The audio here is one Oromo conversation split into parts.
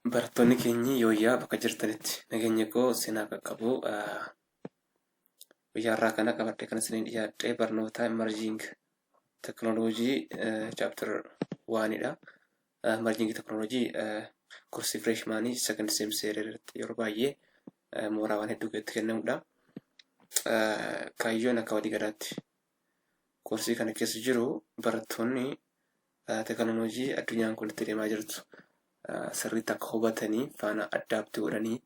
Barattoonni keenya yooyyaa bakka jirtanitti nageenya koo seenaa qaqqabu guyyaa irraa kana qabadhe kan isiniin dhiyaadhee barnoota emerging teknooloojii chapter 1dha. Emerging teknooloojii kursii freshmaanii second semester irratti yeroo baay'ee mooraa waan hedduu itti kennamudha. Kaayyoon akka walii galaatti kursii kana keessa jiru barattoonni teknooloojii addunyaan kun itti deemaa jirtu sirriitti akka hubatanii faana addaaptii godhanii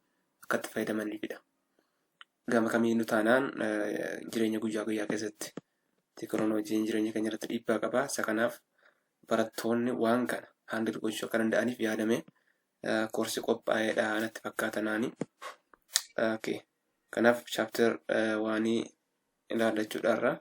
akka itti fayyadamanidha. Gama kamiinuu taanaan jireenya guyyaa guyyaa keessatti teknooloojiin jireenya keenya irratti dhiibbaa qaba. Isa kanaaf barattoonni waan kana handil gochuu akka danda'aniif yaadame koorsii qophaa'eedha natti fakkaatanaani. Kanaaf chapter 1 ilaallachuudhaarra.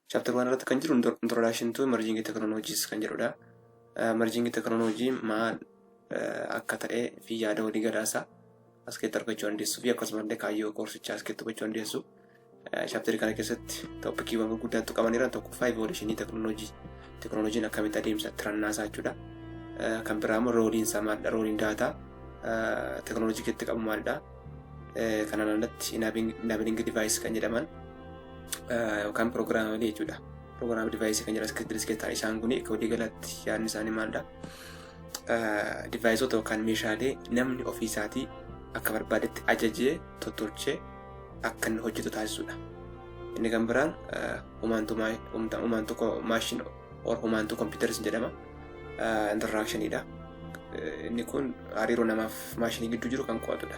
Chapter 1 irratti kan jiru introduction to emerging technologies kan jedhudha. Emerging technology maal akka ta'e fi yaada walii galaasaa as keessatti argachuu dandeessu fi akkasumallee kaayyoo koorsichaa as keessatti hubachuu dandeessu. Chapter kana keessatti toppikiiwwan gurguddaatu qabaniiran tokkoffaa evolutionii teknooloojii. Teknooloojiin akkamitti adeemsa tirannaasaa jechuudha. Kan biraa immoo rooliin isaa maalidha? Rooliin daataa teknooloojii keessatti qabu maalidha? Kanaan alatti enabling device kan jedhaman yookaan proogiraamii jechuudha. Proogiraamii device kan jedhaman keessatti isaan kun walii galatti yaadni isaanii maalidha? Deviceota yookaan meeshaalee namni ofiisaatii akka barbaadetti ajajee tottolchee akka inni hojjetu taasisudha. Inni kan biraan humaantu maashin or humaantu kompiitaris jedhama. Interactionidha. Inni kun hariiroo namaaf maashinii gidduu jiru kan qo'atudha.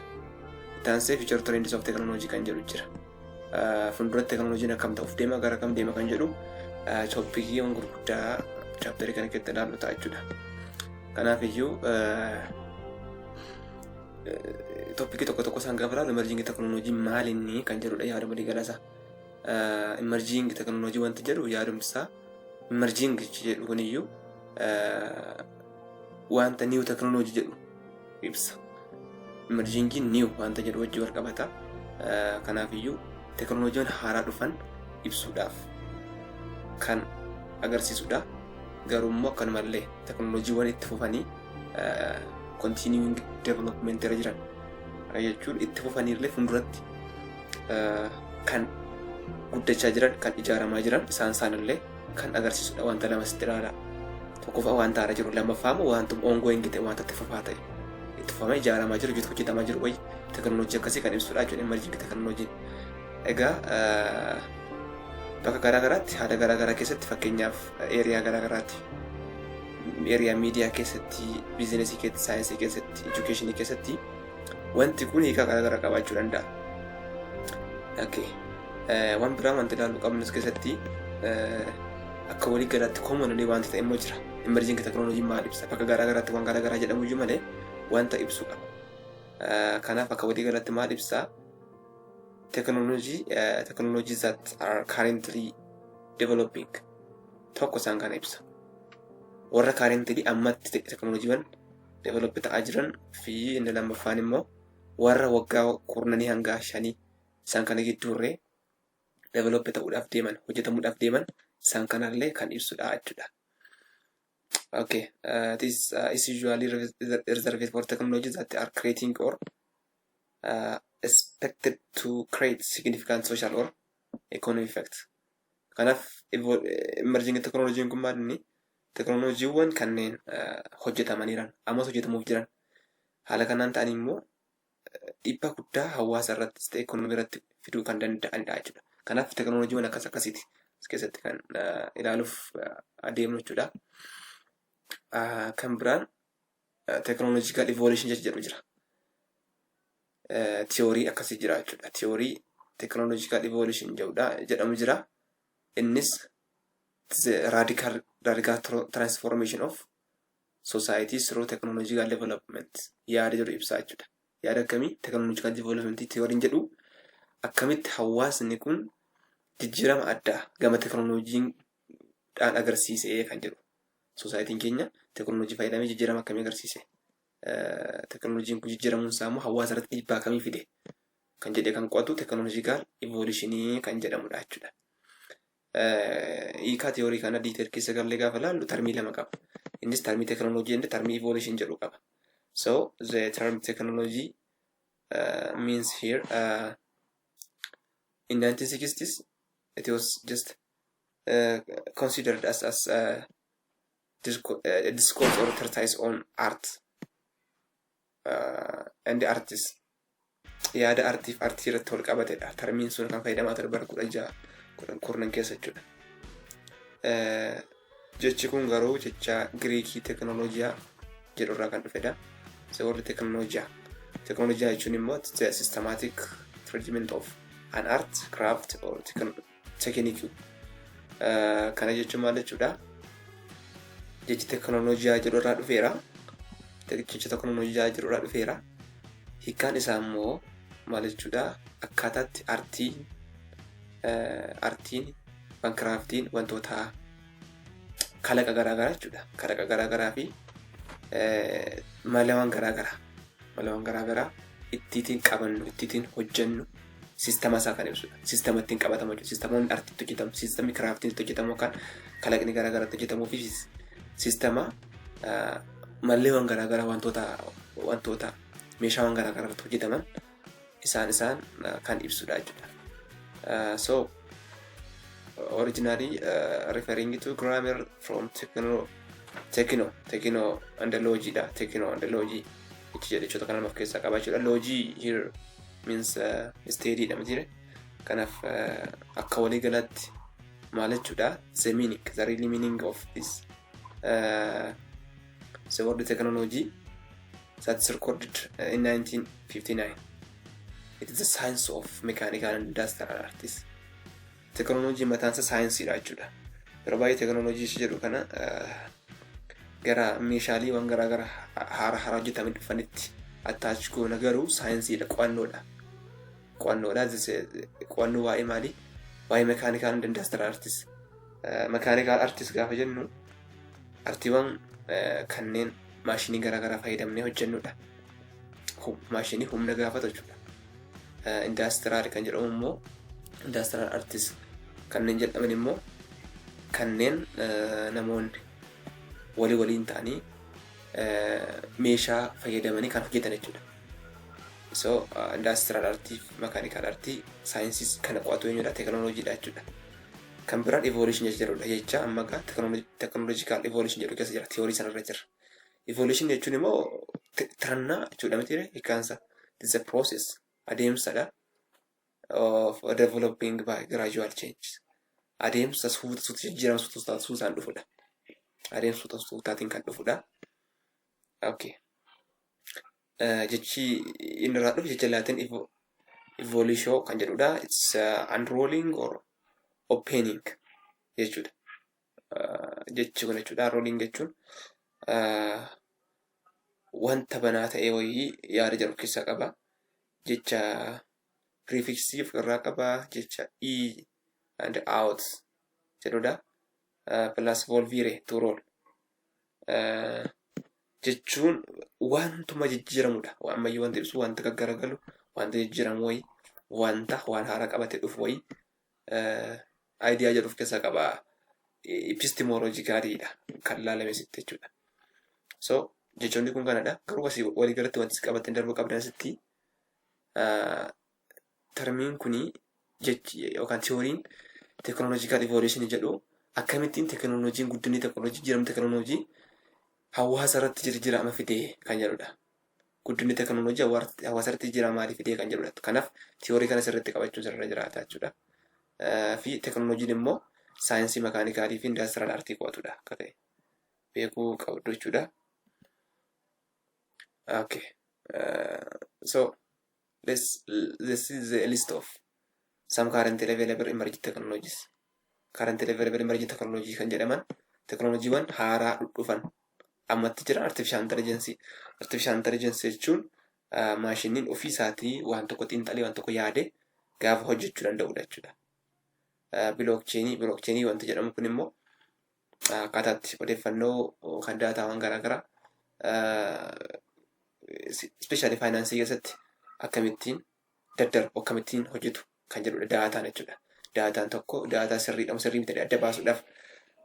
Itaansee future trends of technology kan jedhu jira. Fuulduratti teknooloojiin akkam ta'uuf deema gara kam deema kan jedhu toppikiiwwan gurguddaa chapterii kana keessatti ilaallu ta'a jechuudha. Kanaaf iyyuu toppikii tokko isaan gaafa ilaalu emerging teknooloojii maal inni kan jedhudha yaada walii galaasaa. Emerging teknooloojii wanti jedhu yaadumsaa emerging jedhu kuniyyuu wanta new teknooloojii jedhu ibsa. Emerging new wanta jedhu wajjin wal qabata. Kanaaf iyyuu teknooloojiiwwan haaraa dhufan ibsuudhaaf kan agarsiisudha. Garuu immoo akkanumallee teknooloojiiwwan itti fufanii continuing development irra jiran jechuun itti fufaniillee fuulduratti kan guddachaa jiran, kan ijaaramaa jiran isaanillee kan agarsiisudha. Wanta lama sitti ilaalaa. Tokkoffaa wanta haaraa jiru, lammaffaa immoo wanta ongoing ta'e, wanta itti fufaa ta'e, itti fufamee ijaaramaa jiru, hojjetamaa jiru wayii teknooloojii akkasii kan ibsudha jechuudha emerging teknooloojiin. Egaa bakka garaagaraatti haala garaagaraa keessatti fakkeenyaaf eeriyaa garaagaraatti eeriyaa miidiyaa keessatti, biizinesii keessatti, saayinsii keessatti, edukeeshinii keessatti wanti kun hiika garaagaraa qabaachuu danda'a. Waan biraa wanti ilaaluu qabnus keessatti akka walii galaatti koomonalii wanti ta'e immoo jira. Emerging teknooloojiin maal ibsa? Bakka garaagaraatti waan garaagaraa jedhamu iyyuu malee wanta ibsu qaba. Kanaaf akka walii galaatti maal ibsaa? Technologies that are currently developing tokko isaan kana ibsa. Warra currently ammatti teknooloojiiwwan develop ta'aa jiran fi inni lammaffaan immoo warra waggaa 10 hanga 5 isaan kana gidduurree develop ta'uudhaaf deeman, hojjetamuudhaaf deeman isaan kanallee kan ibsudha jechuudha. This is usually reserved for technologies that are creating or expected to create significant social or economic effects. Kanaaf emerging teknooloojiin kun maal inni? Teknooloojiiwwan kanneen hojjetamaniiran, ammas hojjetamuuf jiran haala kanaan ta'an immoo dhiibbaa guddaa hawaasa irrattis ta'e ekonomii irratti fiduu kan danda'anidha jechuudha. Kanaaf teknooloojiiwwan akkasiiti as keessatti kan ilaaluuf adeemnu jechuudha. Kan biraan technological evolution jedhu jira. Theory akkasii jira jechuudha. Theory technological evolution jedhamu jira. Innis the radical transformation of society through technological development. Yaada jedhu ibsaa jechuudha. Yaada akkamii technological development theory jedhu akkamitti hawaasni kun jijjiirama addaa gama teknooloojiin dhaan agarsiisee kan jedhu. Societiin keenya teknooloojii fayyadamee jijjiirama akkamii agarsiise. Teknooloojiin kun jijjiiramuun isaa immoo hawaasa irratti dhiibbaa akkamii fide kan jedhee kan qo'atu teknooloojiikaal evolutionii kan jedhamudha jechuudha. Hiikaa tiyoorii kana diiteer keessa gallee gaafa ilaallu termii lama qaba. Innis termii teknooloojii inni termii evolution jedhu qaba. So the term technology means here in 1960s it was just considered as a discourse or treatise on art and the artist. Yaada artii irratti wal qabatedha. Termiin sun kan fayyadamaa ture bara 16 keessa jechuudha. Jechi kun garuu jecha Giriikii teknooloojiyaa jedhu irraa kan dhufedha. So word teknooloojiyaa jechuun immoo the systematic treatment of an art, craft or technique. Kana jechuun maal jechuudha? Jechi teknooloojiyaa jedhu irraa dhufeera. Jecha teknooloojiyaa jedhu irraa dhufeera. Hiikaan isaa immoo maal jechuudha? Akkaataatti artiin craftiin wantoota kalaqa garaagaraa jechuudha. Kalaqa garaagaraa fi malawwan garaagaraa ittiin qabannu, ittiin hojjennu sistema isaa kan ibsudha. Sistema ittiin qabatamu jechuudha. Sistemoonni artiitti hojjetamu, sistemni craftiin hojjetamu kan kalaqni garaagaraa hojjetamuu fi sistema malleewwan garaagaraa wantoota meeshaawwan garaagaraa hojjetaman isaan kan ibsudha jechuudha. So originally referring to grammar from techno and the logy da. Techno and the logy ichi jedhe jechoota kana of keessaa qaba jechuudha. Logy here means steady dha miti kanaaf akka walii galatti maal jechuudha? The meaning, the real meaning of this the word technology that's recorded in 1959. It is the science of mechanical and industrial artists. Technology mataansa saayinsii dha jechuudha. Yeroo baay'ee technology jedhu kana gara meeshaaleewwan garaagaraa haaraa hojjetamanii dhufanitti attach goona garuu saayinsiidha, qo'annoodha. Qo'annoo waa'ee maalii? Waa'ee mechanical and industrial artists. Mechanical artists gaafa jennu artiiwwan kanneen maashinii garaagaraa fayyadamnee hojjennudha. Maashinii humna gaafata jechuudha. Industrial kan jedhamu immoo industrial artists kanneen jedhaman immoo kanneen namoonni waliin ta'anii meeshaa fayyadamanii kan hojjetan jechuudha. So industrial artii, mechanical artii, saayinsii kana qo'atu eenyudha? Teknooloojiidha jechuudha. Kan biraan evolution jedhudha jecha amma gaa technological evolution jedhu keessa jira. Theory sanarra jira. Evolution jechuun immoo tirannaa jechuudha miti hiikkaansa. It's a process, adeemsadha of developing by gradual change. Adeemsa jijjiirama suutaan dhufudha. Adeemsa suutaatiin kan dhufudha. Okay. Jechi inni irraa dhufu jecha laatiin evolution kan jedhudha. It's unrolling or opening jechuudha. Jechi kun jechuudha. Unrolling jechuun wanta banaa ta'e wayii yaada jedhu keessaa qaba. Jecha prefixif irraa qaba. Jecha e and out jedhudha. Plus volvere to roll. Jechuun wantuma jijjiiramudha. Ammayyuu wanti ibsu wanta gaggaragalu, wanta jijjiiramu wayii, wanta waan haaraa qabatee dhufu wayii idea jedhuuf keessaa qaba. Epistemologicalidha kan laalame sitti jechuudha. So jechoonni kun kanadha. Garuu asii walii galatti wanti qabatanii darbuu qabdan sitti termiin kuni jechi yookaan teoriin technological evolution jedhu akkamittiin teknooloojiin guddinni teknooloojii jijjiiramni teknooloojii hawaasa irratti jijjiirama fidee kan jedhudha. Guddinni teknooloojii hawaasa irratti jijjiirama maalii fidee kan jedhudha. Kanaaf teorii kana sirriitti qabachuun sirra jiraata jechuudha. Fi teknooloojiin immoo saayinsii makaanikaalii fi industrial artii qo'atudha akka ta'e beekuu qabdu jechuudha. Okay. So this is the list of some currently available emerging technologies. currently available emerging technology kan jedhaman teknooloojiiwwan haaraa dhufan ammatti jira. Artificial intelligence jechuun maashiniin ofii isaatii waan tokko xiinxalee waan tokko yaade gaafa hojjechuu danda'udha jechuudha. Blockchainii wanti jedhamu kun immoo akkaataatti odeeffannoo kan daataawwan garaagaraa especially finaansii keessatti akkamittiin daddarbu akkamittiin hojjetu kan jedhudha daataan jechuudha. Daataan tokko daataa sirriidha sirrii miti adda baasuudhaaf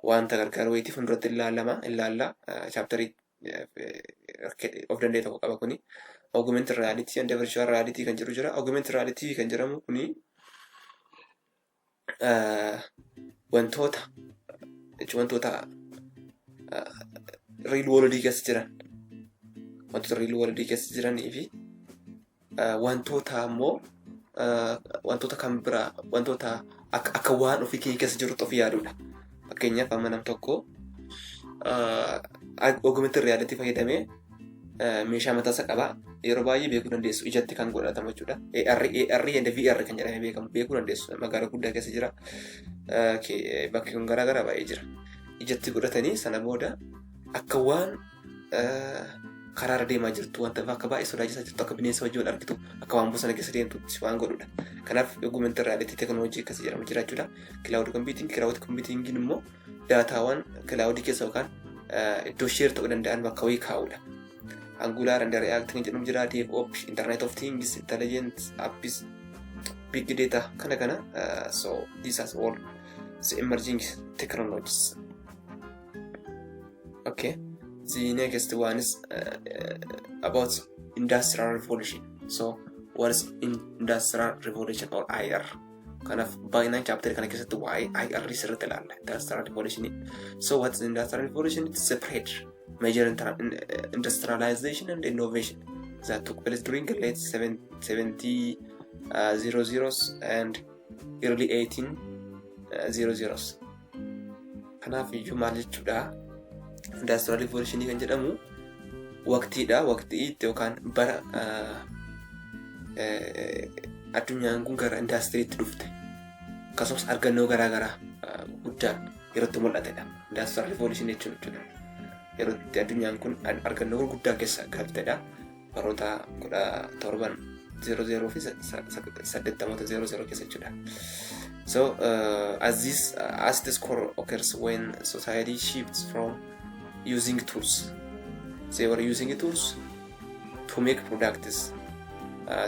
wanta gargaaru wayitii fuulduratti ilaallaa chaaptarii of danda'e tokko qaba kuni. Augmented reality and virtual reality kan jedhu jira. Augmented reality kan jedhamu kuni wantoota real world keessa jiran wantoota real world keessa jiranii fi wantoota ammoo wantoota kan biraa wantoota akka waan ofii keessa jirutti of yaadudha. Fakkeenyaaf amma nam tokko augmented reality fayyadamee meeshaa mataasa qabaa yeroo baay'ee beekuu dandeessu ijatti kan godhatamu jechuudha. AR and VR kan jedhamee beekamu beekuu dandeessu magaalaa guddaa keessa jira. Bakkeewwan garaagaraa baay'ee jira. Ijatti godhatanii sana booda akka waan karaarra deemaa jirtu wanta akka baay'ee sodaachisaa jirtu akka bineensa wajjin argitu akka waan bosona keessa deemtutti waan godhudha. Kanaaf augmented reality teknooloojii akkasii jedhamu jira jechuudha. Cloud computing immoo daataawwan cloud keessa yookaan iddoo share ta'uu danda'an bakka wayii kaa'udha. Angular and React kan jedhamu jira. DevOps, Internet of Things, Intelligent Apps, Big Data kana. So these are all the emerging technologies. Okay. The next one is about Industrial Revolution. So what is Industrial Revolution or IR? Kind of by 9 chapter kan keessatti why IR research ilaalla. Industrial Revolution. So what's Industrial Revolution? It's separate major industrialization and innovation that took place during the late 70s and early 1800s. Kanaaf iyyuu maal jechuudha? Industrial Revolution kan jedhamu waqtii itti yookaan bara addunyaan kun gara industiriitti dhufte akkasumas argannoo garaagaraa guddaan yerootti mul'atedha. Industrial Revolution jechuun yeroo itti addunyaan kun argannoo guddaa keessa galtedha. Baroota 1700 fi 1800 keessa jechuudha. So as this core occurs when society shifts from using tools. They were using tools to make products,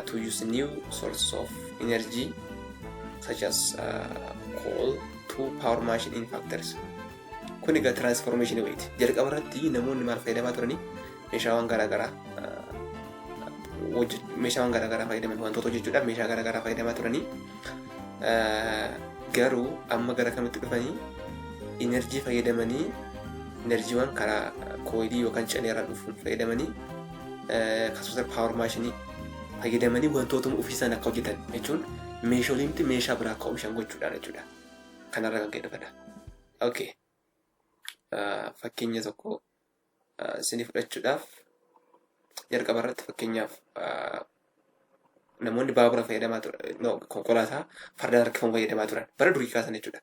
to use new sources of energy such as coal to power machine in factories. Kun egaa transformation wayiiti. Jalqaba irratti namoonni maal fayyadamaa turanii meeshaawwan garaagaraa fayyadaman wantoota hojjechuudhaaf meeshaa garaagaraa fayyadamaa turanii garuu amma gara kamitti dhufanii enerjii fayyadamanii enerjiiwwan karaa kooyilii yookaan caleerraa dhufuun fayyadamanii akkasumas power machine fayyadamanii wantoota ofiisaan akka hojjetan jechuun meeshaalee meeshaa biraa akka oomishan gochuudhaan jechuudha. Kanarra kan dhufedha. Okay. Fakkeenya tokko isinii fudhachuudhaaf jalqaba irratti fakkeenyaaf namoonni baabura fayyadamaa turan konkolaataa fardaan harkifamu fayyadamaa turan bara durii kaasan jechuudha.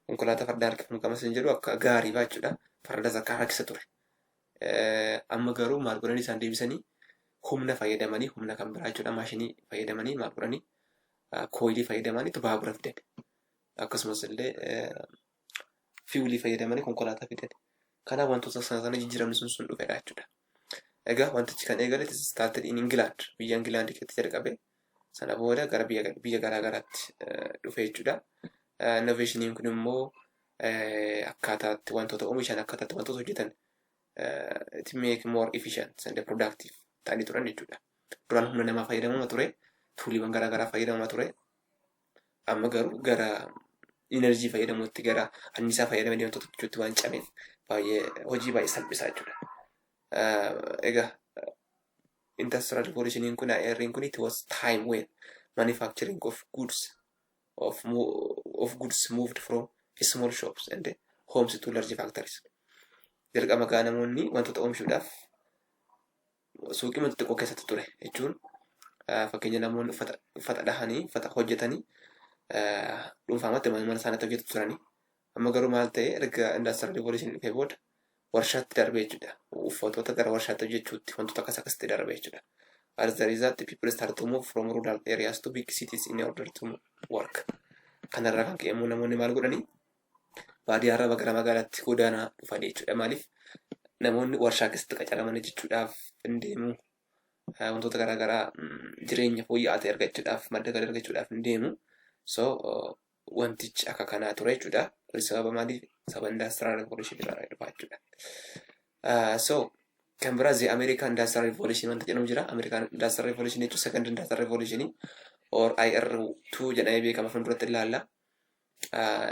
Konkolaataa fardaan harkifamu kamas hin jedhu akka gaarii jechuudha. Fardas akka harkisa ture. Amma garuu maal godhanii isaan deebisanii humna fayyadamanii humna kan biraa jechuudha maashinii fayyadamanii maal godhanii kooyilii fayyadamanii baabura fidan. Akkasumas illee fiwulii fayyadamanii konkolaataa fidan. Kanaaf wantoota sana jijjiiramni sun dhufedha jechuudha. Egaa wantichi kan eegale started in England. Biyya England keessatti jalqabe. Sana booda gara biyya garaagaraatti dhufe jechuudha. Innovationiin kun immoo akkaataatti wantoota oomishan akkaataatti wantoota hojjetan to make more efficient and productive ta'anii turan jechuudha. Duraan humna namaa fayyadamaa ture. Tuuliiwwan garaagaraa fayyadamaa ture. Amma garuu gara enerjii fayyadamuutti gara annisaa fayyadamanii wantoota hojjechuutti waan cameef hojii baay'ee salphisaa jechuudha. Egaa Industrial Revolution kun it was time when manufacturing of goods moved from small shops and homes to large factories. Jalqaba gaa namoonni wantoota oomishuudhaaf suuqii xixiqqoo keessatti ture jechuun fakkeenya namoonni uffata dhahanii uffata hojjetanii dhuunfaamatti mana isaaniitti hojjetu turanii amma garuu maal ta'e erga industrial revolution dhufee booda warshaatti darbee jechuudha. Uffatoota gara warshaatti hojjechuutti wantoota akkasitti darbee jechuudha. As the result, people start to move from rural areas to big cities in order to work. Kanarraa kan ka'e namoonni maal godhanii baadiyyaarraa gara magaalaatti godaanaa dhufanii jechuudha. Maaliif namoonni warshaa keessatti qacaraman jechuudhaaf hin deemu. Wantoota garaagaraa jireenya fooyya'aa ta'e argachuudhaaf madda galii argachuudhaaf hin deemu. So wantichi akka kanaa ture jechuudha. Sababa maaliif sababa industrial revolution irraa dhufaa jechuudha. So kan biraa the American industrial revolution wanta jedhamu jira. American industrial revolution jechuun second industrial revolution or IR2 jedhamee beekama fuulduratti ilaalla.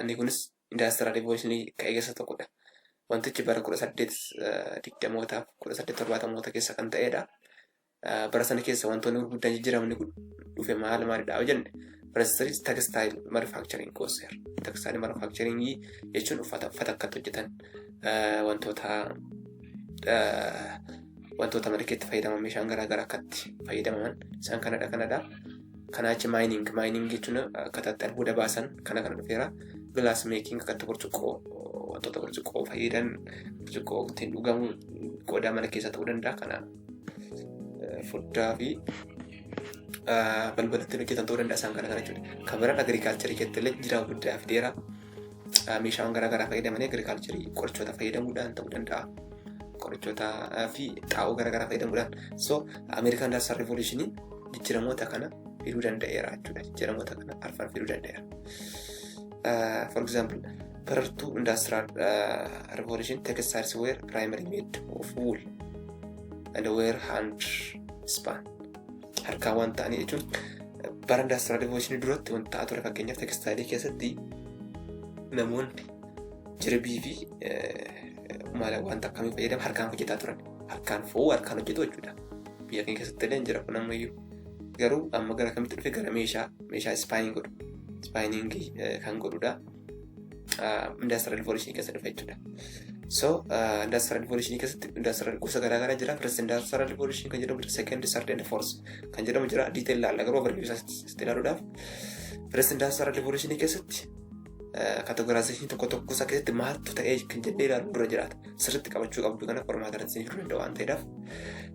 Inni kunis industrial revolution ka'ee keessa tokkodha. Wantichi bara 1820mootaaf 1870moota keessa kan ta'edha. Bara sana keessa wantoonni gurguddaan jijjiiramni dhufe maalidha yoo jenne first textile manufacturing goes here. Textile manufacturing jechuun uffata akkatti hojjetan wantoota markeetti fayyadaman meeshaan garaagaraa akkatti fayyadaman isaan kanadha. Kanaachi mining jechuun akkatti albuuda baasan kana dhufeera. Glass making akkatti burcuqqoo wantoota burcuqqoo fayyadan burcuqqoo ittiin dhugamu qodaa mana keessa ta'uu danda'a. Kana foddaa fi balbalatti hojjetan ta'uu danda'a isaan kana jechuudha. Kan biraan agriikaalcharii keessatti illee jira guddaa fideera. Meeshaan garaagaraa fayyadamanii agriikaalcharii qorichoota fayyadamuudhaan ta'uu danda'a. Qorichoota fi xaa'oo garaagaraa fayyadamuudhaan. So American Industrial Revolution jijjiiramoota kana fiduu danda'eera jechuudha. Jijjiiramoota kana arfan fiduu danda'eera. For example, prior to Industrial Revolution, textiles were primarily made of wool and were hand spun. Harkaan waan ta'anii jechuun bara Industrial Revolution duratti wanta ture fakkeenyaaf textile keessatti namoonni jirbii fi wanta akkamii fayyadamu harkaan hojjetaa turan. Harkaan fo'uu harkaan hojjetu jechuudha. Biyya keenya keessatti illee jira kun ammayyuu. Garuu amma gara kamitti dhufe gara meeshaa spinning godhu. Spinning kan godhudha. Industrial Revolution keessa dhufe jechuudha. So Industrial Revolution keessatti industrial gosa garaagaraa jira. First Industrial Revolution kan jedhamu jira. Second, third and fourth kan jedhamu jira. Detail laalla garuu overview isaatti ilaaluudhaaf. First Industrial Revolution keessatti categorization tokko isaa keessatti maaltu ta'ee kan jennee ilaalu dura jiraata. Sirriitti qabachuu qabdu kana qormaata irratti jiruu danda'a waan ta'eedhaaf.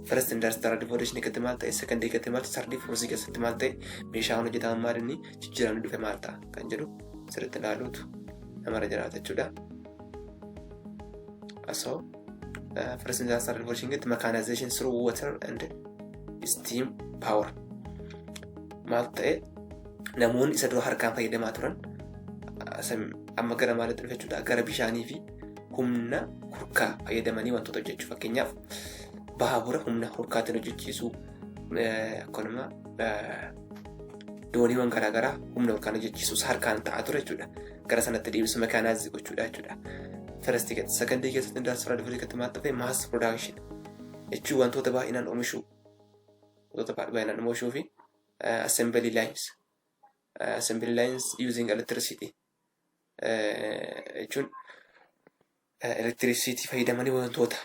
First Industrial Revolution keessatti maal ta'e, second keessatti maal ta'e, third keessatti maal ta'e, meeshaan hojjetaman maal inni, jijjiiramni dhufe maal ta'a kan jedhu sirriitti ilaaluutu namarra jiraata jechuudha. So First Industrial Revolution keessatti mechanization through water and steam power maal ta'e, namoonni isa dura harkaan fayyadamaa turan amma gara maalitti dhufe jechuudha. Gara bishaanii fi humna hurkaa fayyadamanii wantoota hojjechuu. Fakkeenyaaf baabura humna hurkaatiin hojjechiisuu, akkasuma dooniiwwan garaagaraa humna hurkaan hojjechiisuus harkaan ta'aa ture jechuudha. Gara sanatti deebisu mekaanaayizii gochuudha jechuudha. First keessatti, second keessatti Industrial Revolution keessatti maal ta'e mass production jechuun wantoota baay'inaan oomishuu fi assembly lines using electricity jechuun electricity fayyadamanii wantoota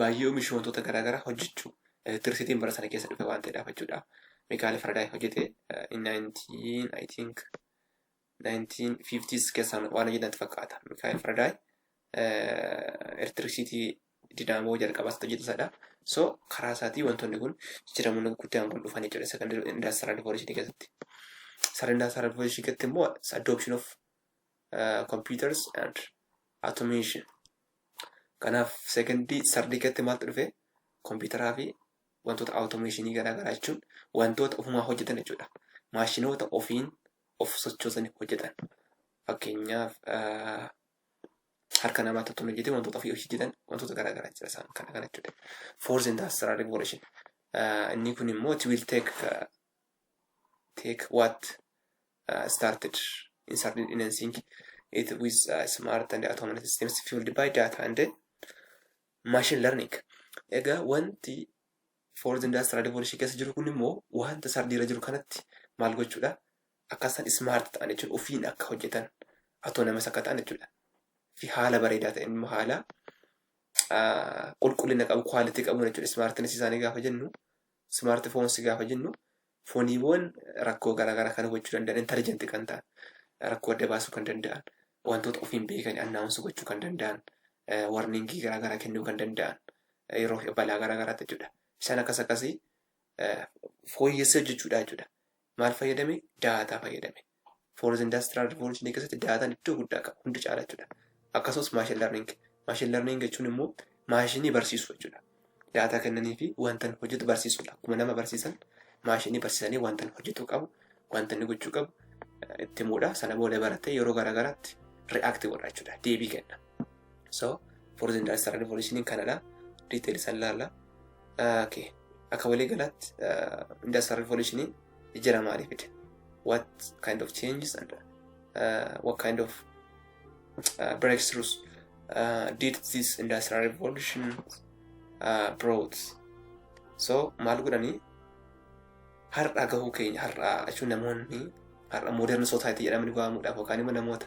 baay'ee oomishuu wantoota garaagaraa hojjechuu. Electricity bara sana keessa dhufe waan ta'eedhaaf jechuudha. Michael Faraday hojjete in 1950s keessaan waan hojjetan fakkaata. Michael Faraday electricity dinamoo jalqabaas hojjetaadha. So karaa isaatii wantoonni kun jijjiiramoonni guddaan kun dhufan jechuudha. Second Industrial Revolution keessatti. Third Industrial Revolution keessatti immoo adoption of computers and automation. Kanaaf second third keessatti maaltu dhufe kompiitaraa fi wantoota automationii garaagaraa jechuun wantoota ofumaa hojjetan jechuudha. Maashinoota ofiin of sochoosanii hojjetan. Fakkeenyaaf harka namaa tokkoon hojjetee wantoota ofii hojjetan wantoota garaagaraa jira isaan kana jechuudha. Fourth Industrial Revolution. Inni kun immoo it will take what started in enhancing it with smart and autonomous systems fueled by data and machine learning. Egaa wanti Fourth Industrial Revolution keessa jiru kun immoo wanta sardiira jiru kanatti maal gochuudha? Akkasaan smart ta'an jechuun ofiin akka hojjetan autonomous akka ta'an jechuudha. Fi haala bareedaa ta'een immoo haala qulqullina qabu quality qabu jechuudha. Smartness isaanii gaafa jennu smartphones gaafa jennu fooniiwwan rakkoo garaagaraa kan hubachuu danda'an intelligent kan ta'an rakkoo adda baasuu kan danda'an wantoota ofiin beekan annaawunsa gochuu kan danda'an warningii garaagaraa kennuu kan danda'an yeroo balaa garaagaraatti jechuudha. Isaan akkasii fooyyessee hojjechuudha jechuudha. Maal fayyadame? Daataa fayyadame. Fourth Industrial Revolution keessatti daataan iddoo guddaa qaba hundi caala jechuudha. Akkasumas machine learning. Machine learning jechuun immoo maashinii barsiisuu jechuudha. Daataa kennanii fi wanta hojjetu barsiisuudha. Akkuma nama barsiisan maashinii barsiisanii wanta hojjetu qabu, wanta inni gochuu qabu itti muudha. Sana booda baratee yeroo garaagaraatti react godha jechuudha. Deebii kenna. So Fourth Industrial Revolution kanadha. Detail san laalla. Okay. Akka walii galaatti Industrial Revolution jira maaliif fide? What kind of changes and what kind of breakthroughs did this Industrial Revolution brought? So maal godhanii har'a gahuu keenya har'a jechuun namoonni har'a modern society jedhamanii waamamuudhaaf yookaan immoo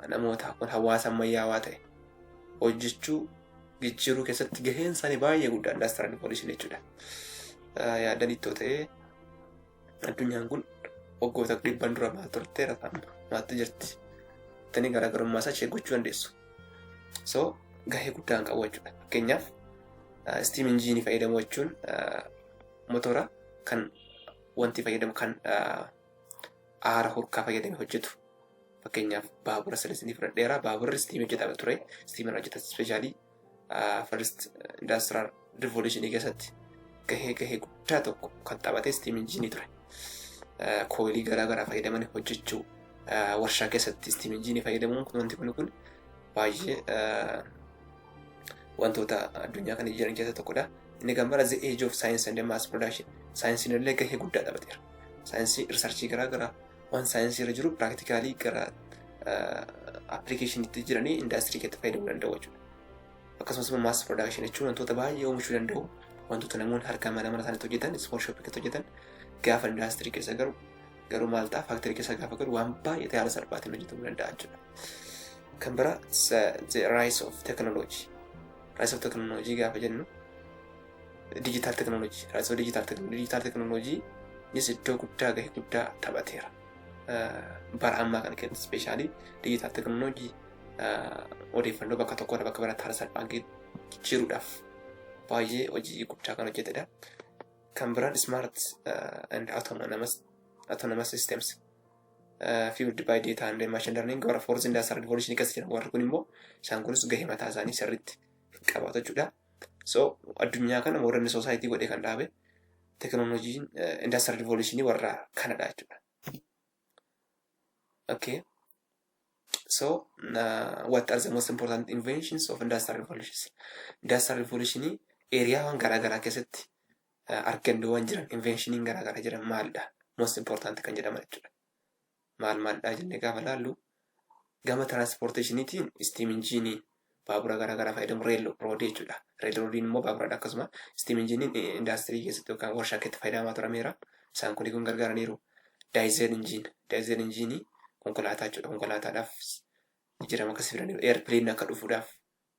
namoota kun hawaasa ammayyaawaa ta'e hojjechuu jijjiiruu keessatti gaheen isaanii baay'ee guddaa Industrial Revolution jechuudha. Yaadan ittoo ta'ee addunyaan kun waggoota 100 dura maal turteera maaltu jirti? Tanii garaagarummaa isaa ishee gochuu dandeessu. So gahee guddaan qabu jechuudha. Fakkeenyaaf steam engine fayyadamu jechuun motora kan wanti fayyadamu kan aara hurkaa fayyadame hojjetu. Fakkeenyaaf baabura saleesanii fudhadheera. Baaburri steam hojjetaa ture. Steam hojjeta specially first Industrial Revolution keessatti gahee guddaa tokko kan taphate steam engine ture. Koilii garaagaraa fayyadaman hojjechuu warshaa keessatti steam engine fayyadamuun wanti kun baay'ee wantoota addunyaa kana jiran keessaa tokkodha. Inni kan bara the age of science and mass production. Saayinsiin illee gahee guddaa taphateera. Saayinsii researchii garaagaraa waan saayinsii irra jiru practically gara application itti jiranii industry keessatti fayyadamuu danda'u jechuudha. Akkasumas mass production jechuun wantoota baay'ee oomishuu danda'u. Wantoota namoonni harkaan mana isaaniitti hojjetan, small shop keessatti hojjetan gaafa industry keessa garuu maal ta'a factory keessa gaafa garu waan baay'ee haala salphaatiin hojjetamuu danda'a jechuudha. Kan bira the rise of technology. Rise of technology gaafa jennu digital technology. Rise of digital technology nis iddoo guddaa gahee guddaa taphateera. Bara ammaa kana keessatti specially digital technology odeeffannoo bakka tokko bakka biraatti haala salphaan jijjiiruudhaaf baay'ee hojii guddaa kan hojjetedha. Kan biraan smart and autonomous systems fueled by data and machine learning gara Fourth Industrial Revolution keessa jiran warri kun immoo isaan kunis gahee mataa isaanii sirriitti qabaatu jechuudha. So addunyaa kana modern society godhee kan dhaabe teknooloojiin Industrial Revolution warra kanadha jechuudha. Okay. So what are the most important inventions of Industrial Revolution? Industrial Revolution area waan garaagaraa keessatti argandoowwan jiran inventionin garaagaraa jiran maalidha? Most important kan jedhaman jechuudha. Maalidha jennee gaafa laallu gama transportationitiin steam engine baabura garaagaraa fayyadamu railroad jechuudha. Railroadiin immoo baaburadha akkasuma steam engine industry keessatti yookaan warshaa keessatti fayyadamaa turameera. Isaan kun gargaaraniiru. Diesel engine konkolaataa jechuudha. Konkolaataadhaaf jijjiirama akkasii fidaniiru. Airplane akka dhufuudhaaf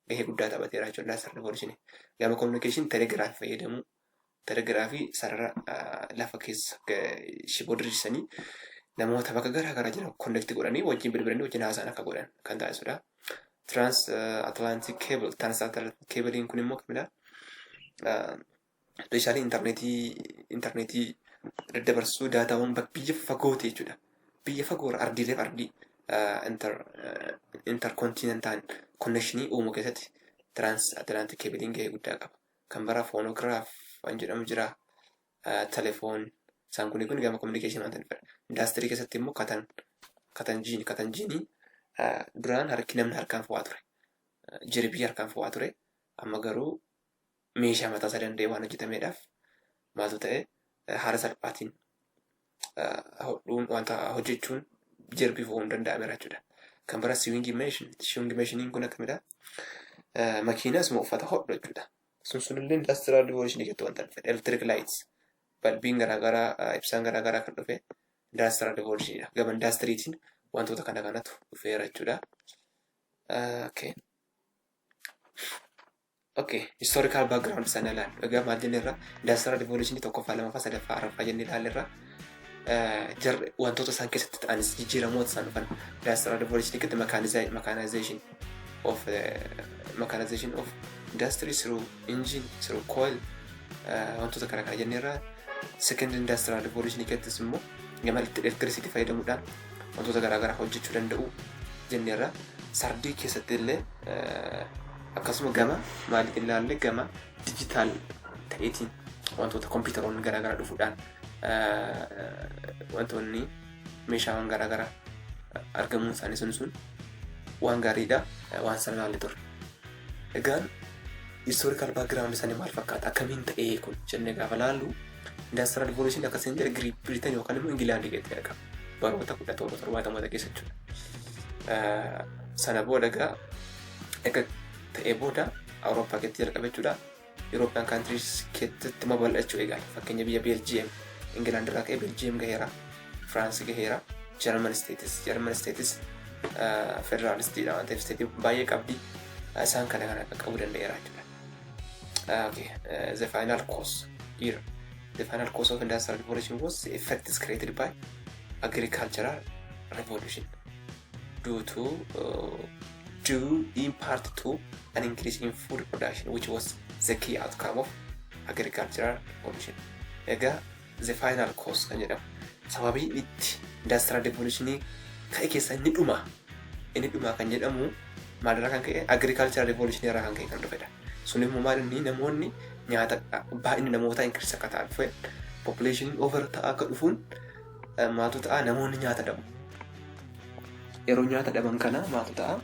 gahee guddaa taphateera jechuudha Industrial Revolution. Gama communication telegraaf fayyadamu. Telegraafii sarara lafa keessa shiboo diriirsanii namoota bakka garaagaraa jiran connect godhanii wajjin bilbilanii wajjin haasa'an akka godhan kan taasisudha. Transatlantic cable kun immoo kamidha? Meeshaalee intarneetii daddabarsuu daataawwan biyya fagoote jechuudha. Biyya fagoorra ardiileef ardii intercontinental connectionii uumuu keessatti transatlantic cable gahee guddaa qaba. Kan bara phonograph waan jedhamu jira. Telefoon isaan kun gama communication waan ta'aniif industry keessatti immoo katanjiinii duraan namni harkaan fo'aa ture. Jirbii harkaan fo'aa ture. Amma garuu meeshaa mataa isaa danda'e waan hojjetameedhaaf maaltu ta'e haala salphaatiin wanta hojjechuun jirbii fo'uun danda'ameera jechuudha. Kan bara sewing machine kun akkamidha? Makiinas moo uffata hodhu jechuudha. Sunillee Industrial Revolution keessatti wanta dhufe electric lights balbiin garaagaraa ibsaan garaagaraa kan dhufe Industrial Revolutionidha. Gama industiriitiin wantoota kanatu dhufeera jechuudha. Okay. Historical background sana ilaalu. Egaa maal jennee irraa Industrial Revolution tokkoffaa lamaffaa sadaffaa arfaffaa jennee ilaalle irraa wantoota isaan keessatti ta'anis jijjiiramoota isaan dhufan industrial revolution keessatti mechanization of industry through engine through coil wantoota kana kana jenneerra. Second industrial revolution keessatti immoo gama electricity fayyadamuudhaan wantoota garaagaraa hojjechuu danda'u jenneerra. Sardii keessatti illee akkasuma gama maaliif ilaalle gama digital ta'eetiin wantoota kompiitaroonni garaagaraa dhufuudhaan wantoonni meeshaawwan garaagaraa argamuun isaanii sun waan gaariidha, waan sana ilaalle ture. Egaan historical background isaanii maal fakkaata, akkamiin ta'ee kun jennee gaafa ilaallu industrial revolution akkasiin jedhe Great Britain yookaan immoo Ingilaandii keessatti argama baroota 1770 keessa jechuudha. Sana booda egaa ta'ee booda Awurooppaa keessatti jalqabe jechuudha. European countries keessatti mabal'achuu eegale. Fakkeenya biyya Belgium, England irraa ka'ee Belgium gaheera, France gaheera, German states federalistiidha waan ta'eef state baay'ee qabdi. Isaan kana qaqqabuu danda'eera jechuudha. Okay, the final cause here. The final cause of industrial revolution was the effects created by agricultural revolution due in part to an increase in food production, which was the key outcome of agricultural revolution. Ega the final cause kan jedhamu sababii itti industrial revolution ka'e keessa inni dhuma kan jedhamu maalirraa kan ka'e agricultural revolution irraa kan ka'e kan dhufedha. Sun immoo maal inni namoonni nyaata baay'inni namoota increase akka ta'an dhufe population over ta'a akka dhufuun maatu ta'a namoonni nyaata dhabu. Yeroo nyaata dhaban kana maatu ta'a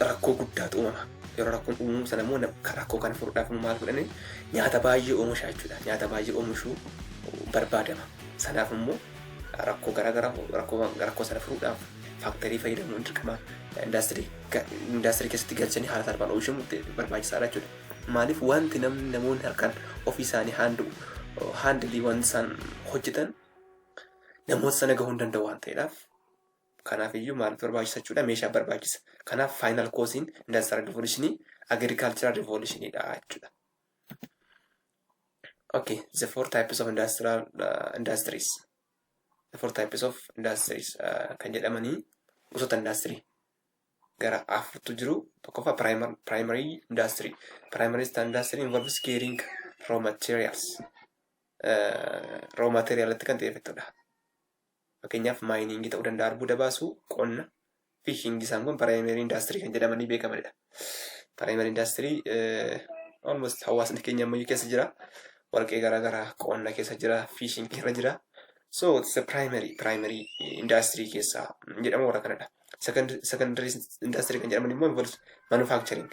rakkoo guddaatu uumama. Yeroo rakkoon uumamu sana immoo rakkoo kana furuudhaaf maal godhanii nyaata baay'ee oomishaa jechuudha. Nyaata baay'ee oomishuu barbaadama. Sanaaf immoo rakkoo garaagaraa rakkoo sana furuudhaaf faaktarii fayyadamuun dirqama indaastirii keessatti galchanii haala salphaan oomishamu barbaachisaadha jechuudha. Maaliif wanti namoonni harkaan ofii isaanii haandilii waan isaan hojjetan namoota sana gahuu hin danda'u waan ta'eedhaaf kanaaf iyyuu maal barbaachisa jechuudha, meeshaa barbaachisa. Kanaaf final cause-in industrial revolution agricultural revolution dha jechuudha. Okay, the four types of industries. The four types of industries kan jedhamanii gosoota industry gara afurtu jiru. Tokkoffaa primary industry. Primary industry involves carrying raw materials. Raw material kan ta'eeffatudha. Fakkeenyaaf mining ta'uu danda'a, albuuda baasuu, qonna, fishing isaan kun primary industry kan jedhamanii beekamanidha. Primary industry almost hawaasni keenya ammayyuu keessa jira. Warqee garaagaraa qonna keessa jira, fishing irra jira. So it's a primary industry keessa jedhamu warra kanadha. Secondary industry kan jedhaman immoo involves manufacturing.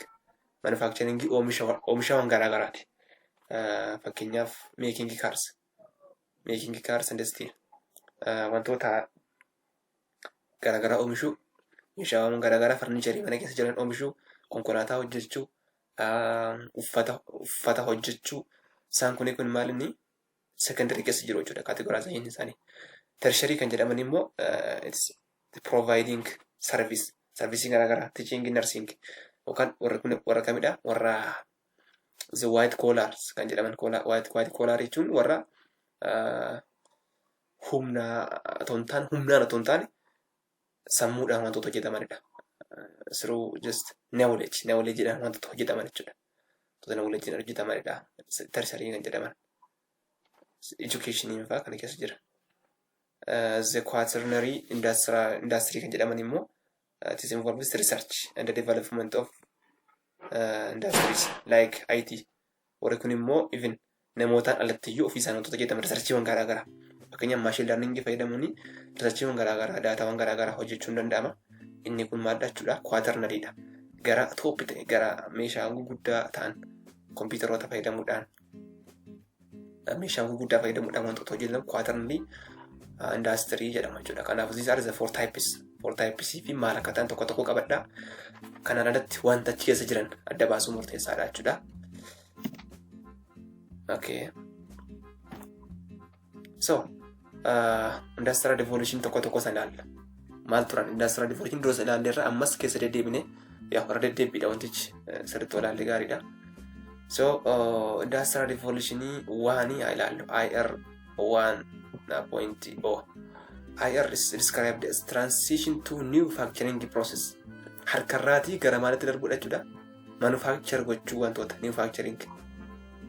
Manufacturing oomishaawwan garaagaraati. Fakkeenyaaf making cars and steel. Wantoota garaagaraa oomishuu, meeshaawwan garaagaraa farniicharii mana keessa jiran oomishuu, konkolaataa hojjechuu, uffata hojjechuu. Isaan kun maal inni secondary keessa jiru jechuudha, categorization isaanii. Tertiary kan jedhaman immoo it's providing service garaagaraa, teaching, nursing yookaan warra kamidha, warra the white collars kan jedhaman. White collar jechuun warra humnaan otoo hin taane sammuudhaan wantoota hojjetamanidha. Through just knowledgeedhaan wantoota hojjetaman jechuudha. Knowledgeedhaan hojjetamanidha. Tertiary kan jedhaman. Education fa'aa kana keessa jira. The quaternary industry kan jedhaman immoo it is involves research and the development of industries like IT. Warri kun immoo even namootaan alattiyyuu ofii isaanii wantoota hojjetaman researchiiwwan garaagaraa. Fakkeenyaaf machine learning fayyadamuun researchiiwwan garaagaraa, daataawwan garaagaraa hojjechuun danda'ama. Inni kun maal jechuudha? Quaternaryidha. Gara top ta'e gara meeshaa gurguddaa ta'an kompiitaroota fayyadamuudhaan wantoota hojjetan quaternary industry jedhama jechuudha. Kanaaf these are the four types fi maal akka ta'an tokko qabadha. Kanaan alatti wanta achi keessa jiran adda baasuu murteessaadha jechuudha. Okay. So, industrial revolution tokko sana ilaalla. Maal turan industrial revolution dura ilaalleerra ammas keessa deddeebine warra deddeebiidha wantichi sirriitti ilaalle gaariidha. So industrial revolution one ilaallu IR 1.0 IR is described as transition to new manufacturing process. Harkarraatii gara maalitti darbudha jechuudha. Manufacture gochuu wantoota new manufacturing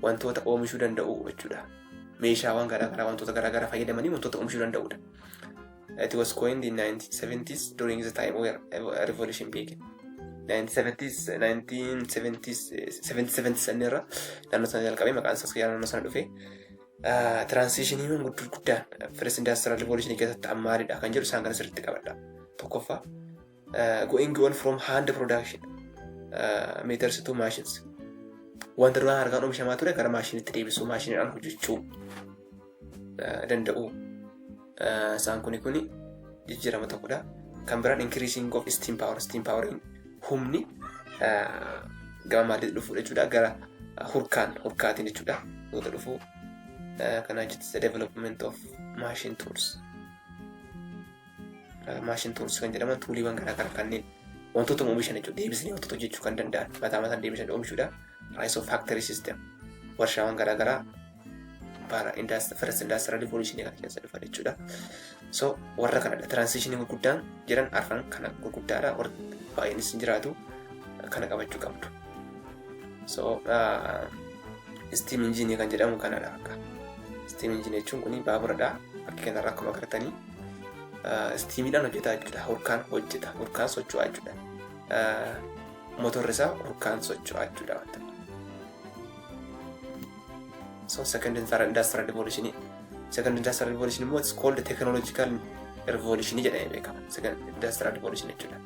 wantoota oomishuu danda'u jechuudha. Meeshaawwan garaagaraa wantoota garaagaraa fayyadamanii wantoota oomishuu danda'udha. It was coined in 1970s during the time where revolution began. 1977 sanirra naannoo sana jalqabee maqaan isaas naannoo sana dhufee transitionii guddaan first industrial revolution keessatti ammaadha kan jedhu isaan kana sirriitti qabadha. Tokkoffaa going on from hand production meters to machines. Wanta duraan harkaan oomishamaa ture gara maashiniitti deebisuu maashiniidhaan hojjechuu danda'u. Isaan kuni jijjiirama tokkodha. Kan biraan increasing of steam powering humni gama maalitti dhufu jechuudha gara hurkaatiin jechuudha goota dhufu kana jechuudha development of machine tools kan jedhaman tuuliiwwan garaagaraa kanneen wantoota oomishan jechuudha deebisanii wantoota hojjechuu kan danda'an mataan deebisan oomishuudha. Rise of factory system warshaawwan garaagaraa bara first industrial revolution kan keessa dhufan jechuudha. So warra kanadha transitionii gurguddaan jiran arfan kana gurguddaadha baay'eenis jiraatu kana qabachuu qabdu. So steam engine kan jedhamu kanadha akka steam engine jechuun kuni baaburadha akka kanarraa akkuma agartanii steamiidhaan hojjetaa jechuudha. Hurkaan socho'aa jechuudha. Motorri isaa hurkaan socho'aa jechuudha wanta. So second industrial revolution is called the technological revolution jedhamee beekama. Second industrial revolution jechuudha.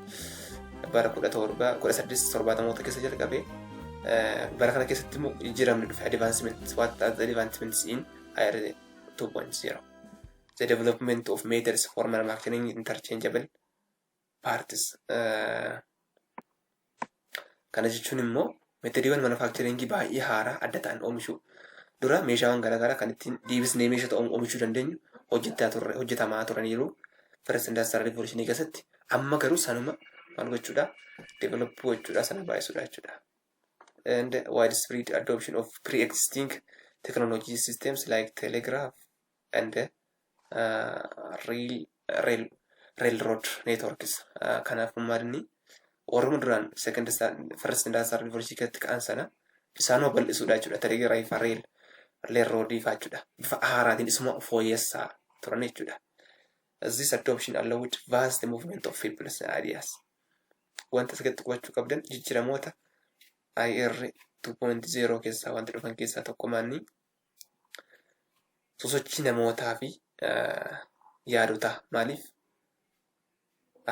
Bara 1870 keessa jalqabee bara kana keessatti immoo jijjiiramni dhufe advancements in IR 2.0. The development of methods for manufacturing interchangeable parts. Kana jechuun immoo meetodiiwwan manufacturing baay'ee haaraa adda ta'an oomishuu. Dura meeshaawwan garaagaraa kan ittiin deebisnee meeshota oomishuu dandeenyu hojjetamaa turaniiru first industrial revolution keessatti. Amma garuu sanuma maal gochuudha develop gochuudha sana baay'isuudha jechuudha. And widespread adoption of pre-existing technology systems like telegraph and railroad networks. Kanaaf maadni warra duraan first industrial revolution keessatti ka'an sana isaanuma bal'isuudha jechuudha. Telegraph railroadii jechuudha. Bifa haaraatiin isuma fooyyessaa turan jechuudha. This adoption allowed vast movement of people's ideas. Wanta asirratti qubachuu qabdan jijjiiramoota IR 2.0 keessaa wanti dhufan keessaa tokko maanni sosochii namootaa fi yaadota maaliif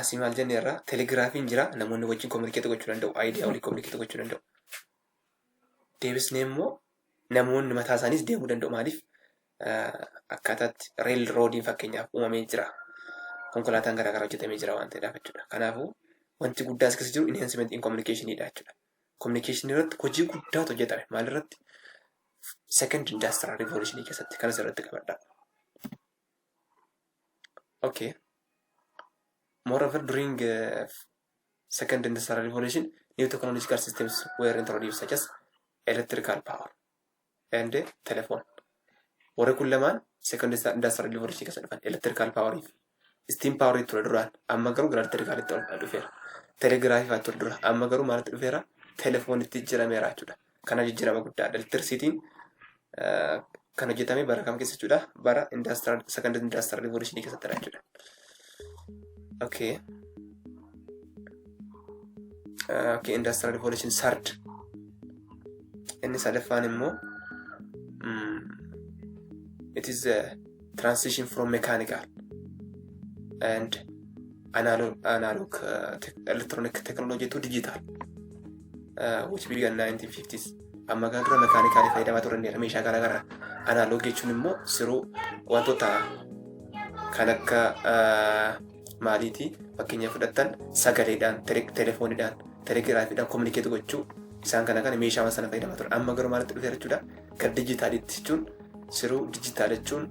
asii maal jenne irraa telegiraafiin jira namoonni wajjin kominikeetii gochuu danda'u aayidiyaa walii kominikeetii gochuu danda'u. Deebisnee immoo namoonni mataa isaaniis deemuu danda'u maaliif akkaataatti reel roodiin fakkeenyaaf uumamee jira konkolaataan garaagaraa hojjetamee jira waan ta'eedhaaf jechuudha. Kanaafuu wanti guddaa as keessa jiru enhancement in communicationidha jechuudha. Communication irratti hojii guddaatu hojjetame maal irratti second industrial revolution keessatti kanas irratti qabadha. Okay. Moreover, during second industrial revolution, new technological systems were introduced such as electrical power and telephone. Warra kun lamaan second industrial revolution keessa dhufan electrical power steam power ture duraan amma garuu gara electrical itti dhufeera. Telegraph ture duraan amma garuu maalitti dhufeera telephone itti jijjiirameera jechuudha. Kana jijjiirama guddaadha. Electricity kan hojjetame bara kam keessa jechuudha bara second industrial revolution keessatti jechuudha. Okay, industrial revolution third. Inni sadaffaan immoo it is a transition from mechanical and analog electronic technology to digital, which began in 1950s. Amma kan dura mechanical fayyadamaa turanidha meeshaa garaagaraa. Analog jechuun immoo siruu wantoota kan akka maaliitii fakkeenya fudhattan sagaleedhaan telefooniidhaan telegiraafiidhaan kominikeetii gochuu isaan kana meeshaa sana fayyadamaa turan. Amma garuu maalitti dhufeera jechuudha gara dijitaalitti jechuun siruu dijitaal jechuun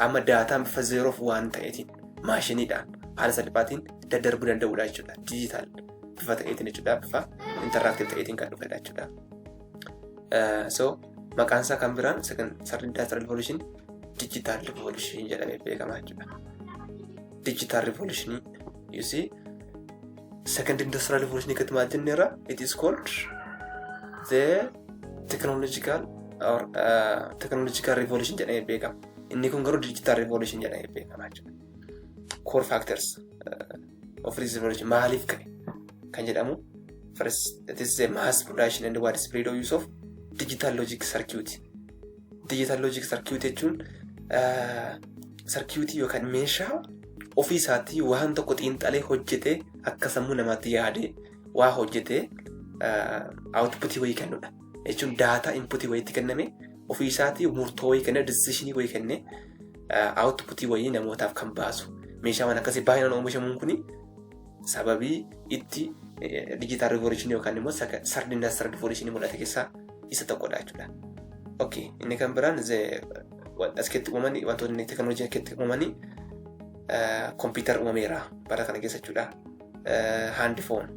amma daataan bifa zeeroof waan ta'eetiin maashiniidhaan haala salphaatiin daddarbuu danda'uudha jechuudha. Dijitaal bifa ta'eetiin jechuudha. Bifa interactive ta'eetiin kan dhufedha jechuudha. So maqaan isaa kan biraan third industrial revolution digital revolution jedhamee beekama jechuudha. Digital revolution, you see, second industrial revolution kan maal jenneera, it is called the technological revolution jedhamee beekama. Inni kun garuu digital revolution jedhamee beekama jechuudha. Core factors of this revolution maaliif kan jedhamu, first it is the mass production and the widespread use of digital logic circuit. Digital logic circuit jechuun circuit yookaan meeshaa ofii isaatii waan tokko xiinxalee hojjetee akka sammuu namaatti yaadee waa hojjetee outputii wayii kennudha. Jechuun data inputii wayiitti kenname ofii isaatii murtoo wayii kennee decisionii wayii kennee outputii wayii namootaaf kan baasu. Meeshaawwan akkasii baay'inaan oomishamuun kuni sababii itti digital revolution yookaan immoo third industrial revolution mul'ate keessaa isa tokkodha jechuudha. Okay, inni kan biraan askeetti uumamanii wantoonni teknooloojii askeetti uumamanii computer uumameera bara kana keessa jechuudha. Hand phone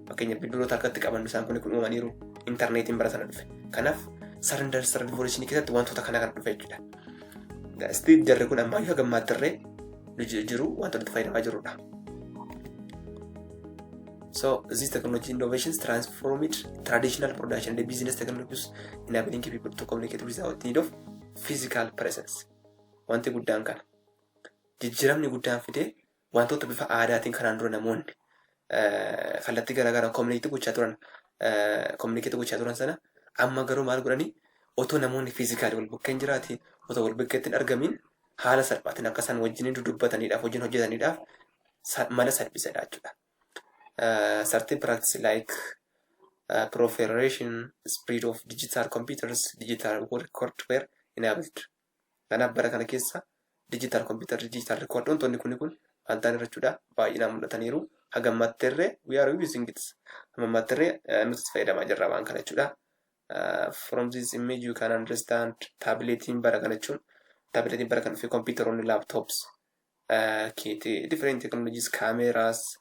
fakkeenya bilbiloota akkatti qabannu isaan kun uumamaniiru. Internetiin bara sana dhufe. Kanaaf third industrial revolution keessatti wantoota kana kan dhufe jechuudha. Still jarri kun ammaa yoo gammaaddarree jiru wantoota fayyadamaa jirudha. So these technology innovations transformed traditional production and business technologies, enabling people to communicate without need of physical presence. Wanti guddaan kana. Jijjiiramni guddaan fidee wantoota bifa aadaatiin kanaan dura namoonni kallattii garaagaraa communicate gochaa turan sana amma garuu maal godhanii otoo namoonni physically wal bukkeen jiraatiin otoo wal bukkeetti argamin haala salphaatiin akka isaan wajjin dudubbataniidhaaf wajjin hojjetaniidhaaf mala salphisedha jechuudha. Certain practices like proliferation, spread of digital computers, digital record were enabled. Kanaaf bara kana keessa digital computer, digital record wantoonni kun wantaan irra jechuudha baay'inaan mul'ataniiru. Hagammatterree we are using it. Hagammatterree nuti fayyadamaa jirra waan kana jechuudha. From this image you can understand tabletiin bara kana jechuun tabletiin bara kana fi computer on laptops, different technologies, cameras,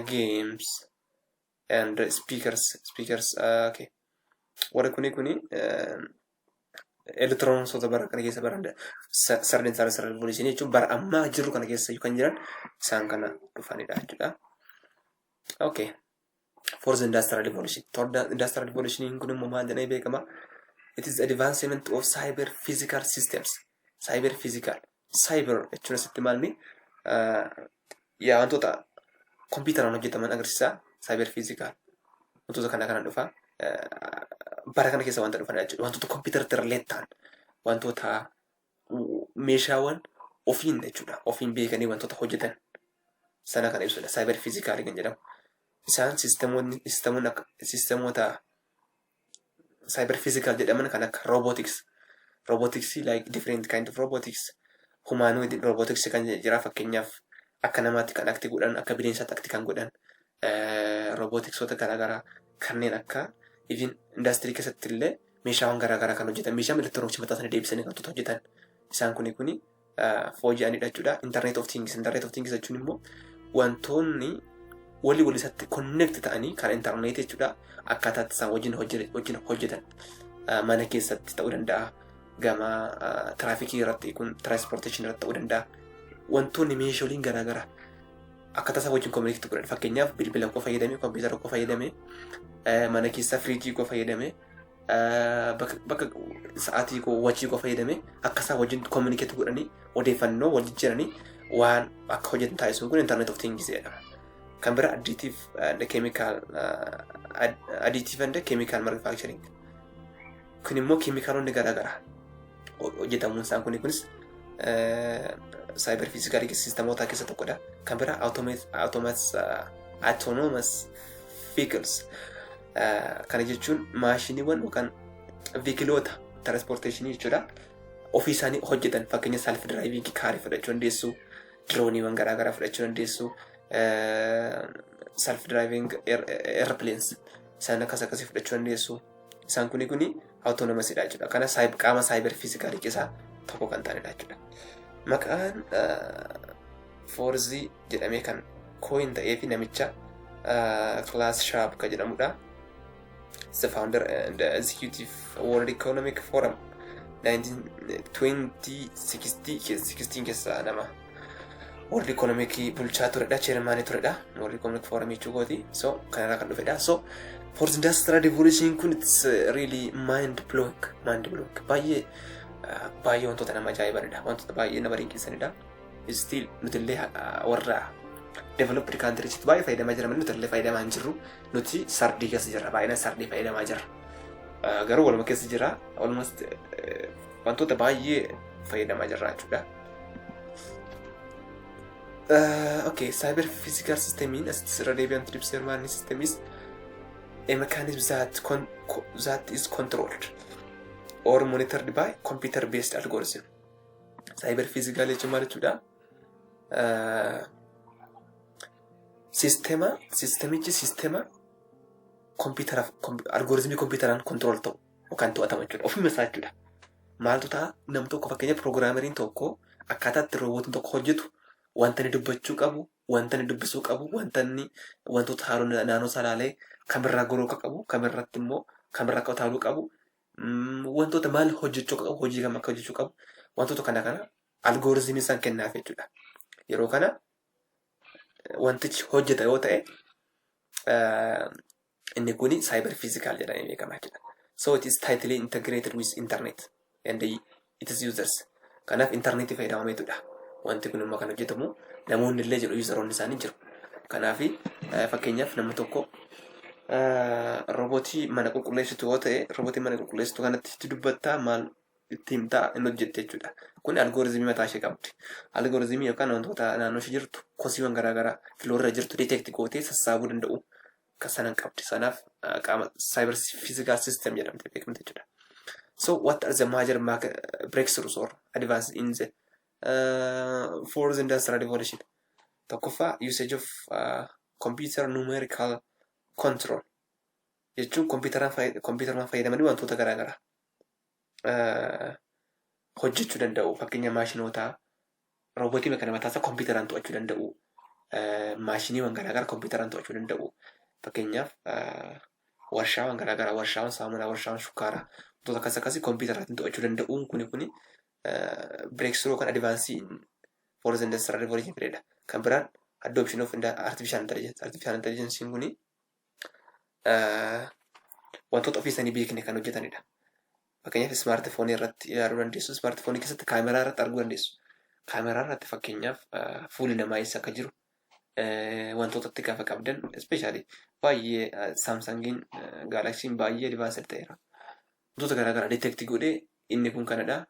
games and speakers. Okay. Warra kuni electronics of bara kana keessa baranda third industrial revolution jechuun bara ammaa jirru kana keessa kan jiran isaan kana dhufanidha jechuudha. Okay. For the industrial revolution, third industrial revolution kun immoo maal jedhamee beekama? It is advancement of cyber physical systems. Cyber jechuun asitti maalni yaa wantoota kompiitaraan hojjetaman agarsiisa. Cyber physical wantoota kana dhufa bara kana keessa wanta dhufan jechuudha. Wantoota kompiitaratti relate ta'an wantoota meeshaawwan ofiin jechuudha. Ofiin beekanii wantoota hojjetan sana kana ibsudha. Cyber physical kan jedhamu. Isaan sistemoota cyber physical jedhaman kan akka robotics like different kind of robotics, humanoid robotics kan jira fakkeenyaaf akka namaatti kan akti godhan akka bineensaatti akti kan godhan roboticsota garaagaraa kanneen akka even industry keessatti illee meeshaawwan garaagaraa kan hojjetan meeshaa elektirooniksii mataa isaanii deebisanii kan hojjetan isaan kuni fooyya'anidha jechuudha. Internet of things jechuun immoo wantoonni walii isaatti connect ta'anii kan internet jechuudha. Akkaataa isaan wajjin hojjetan mana keessatti ta'uu danda'a, gama traafikii irratti kun transportation irratti ta'uu danda'a. Wantoonni meeshaaleen garaagaraa akkaataa isaan wajjin communicate godhan fakkeenyaaf bilbila koo fayyadamee, kompiitara koo fayyadamee, mana keessa firiijii koo fayyadamee, bakka sa'aatii koo wachii koo fayyadamee akka isaan wajjin communicate godhanii odeeffannoo wal jijjiiranii waan akka hojjetan taasisuun kun internet of things jedhama. Kan bira additive and chemical manufacturing. Kun immoo keemikaalonni garaagaraa hojjetamuun isaan kunis cyber physical sistemoota keessa tokkodha. Kan bira autonomous vehicles. Kana jechuun maashiniiwwan yookaan vehikiloota transportationii jechuudha. Ofii isaanii hojjetan fakkeenya self driving kaarii fudhachuu dandeessu, drooniiwwan garaagaraa fudhachuu dandeessu. Self driving airplanes isaan akkasii fudhachuu dandeessu. Isaan kuni autonomous dha jechuudha. Kana qaama cyber physical keessaa tokko kan ta'anidha jechuudha. Maqaan Forzi jedhamee kan coin ta'ee fi namicha Klaas Schwab ka jedhamudha. He's the founder and executive World Economic Forum 2016 keessa nama World Economic bulchaa turedha, chairman turedha. World Economic Forum jechuudha. So kanarraa kan dhufedha. So Fourth Industrial Revolution kun it's really mind blowing. Baay'ee wantoota nama ajaa'ibanidha. Wantoota baay'ee nama dinqisiisanidha. Still nutillee warra developed countries baay'ee fayyadamaa jira. Nutillee fayyadamaa hin jirru. Nuti sardii keessa jirra. Baay'inaan sardii fayyadamaa jirra. Garuu waluma keessa jira. Almost wantoota baay'ee fayyadamaa jirra jechuudha. Okay, cyber physical system as Arabian trip server system is a mechanism that is controlled or monitored by computer-based algorithm. Cyber physical jechuudha. Sistema computer algoritmii computeraan control ta'u yookaan to'atama jechuudha. Ofuma isaa jechuudha. Maaltu ta'a nam tokko fakkeenya programmeriin tokko akkaataa itti roobootiin tokko hojjetu wanta inni dubbachuu qabu, wanta inni dubbisuu qabu, wantoota haaloo naannoo salaalee kamirraa goroo qabu, kamirratti immoo kamirraa qotaaluu qabu, wantoota maal hojjechuu qabu, hojii kam akka hojjechuu qabu, wantoota kana algoritmii isaan kennaaf jechuudha. Yeroo kana wantichi hojjeta yoo ta'e inni kuni cyber physical jedhamee beekama jechuudha. So it is tightly integrated with internet and its users. Kanaaf internetii fayyadamameetudha. Wanti kun immoo kan hojjetamu namoonni illee jedhu useroonni isaanii jiru. Kanaaf fakkeenyaaf nama tokko roobootii mana qulqulleessitu yoo ta'e roobootii mana qulqulleessitu kanatti dubbattaa maal itti himtaa inni hojjette jechuudha. Kun algoritmii mataa ishee qabdi. Algoritmii yookaan wantoota naannoo ishee jirtu kosiiwwan garaagaraa filoorra jirtu detect gootee sassaabuu danda'u kasanan qabdi. Sanaaf qaama cyber physical system jedhamte beekamte jechuudha. So what are the major breakthroughs or advances in the fourth industrial revolution? Tokkoffaa usage of computer numerical control jechuun kompiitaraan fayyadamanii wantoota garaagaraa hojjechuu danda'u. Fakkeenya maashinoota roobootii kana mataa isaa kompiitaraan to'achuu danda'u. Maashiniiwwan garaagaraa kompiitaraan to'achuu danda'u. Fakkeenyaaf warshaawwan garaagaraa, warshaawwan saamunaa, warshaawwan shukkaaraa wantoota akkasii kompiitaraan to'achuu danda'uun kuni breakthrough kan advaansii fourth industrial revolution fedha. Kan biraan adoption of artificial intelligence. Artificial intelligence kuni wantoota ofiisanii beekne kan hojjetanidha. Fakkeenyaaf smartphone irratti ilaaluu dandeessu. Smartphone keessatti kaameraa irratti arguu dandeessu. Kaameraa irratti fakkeenyaaf fuulli namaa eessa akka jiru wantoota itti gaafa qabdan especially baay'ee Samsungiin Galaxy'n baay'ee advanced ta'eera. Wantoota garaagaraa detect godhee inni kun kanadha.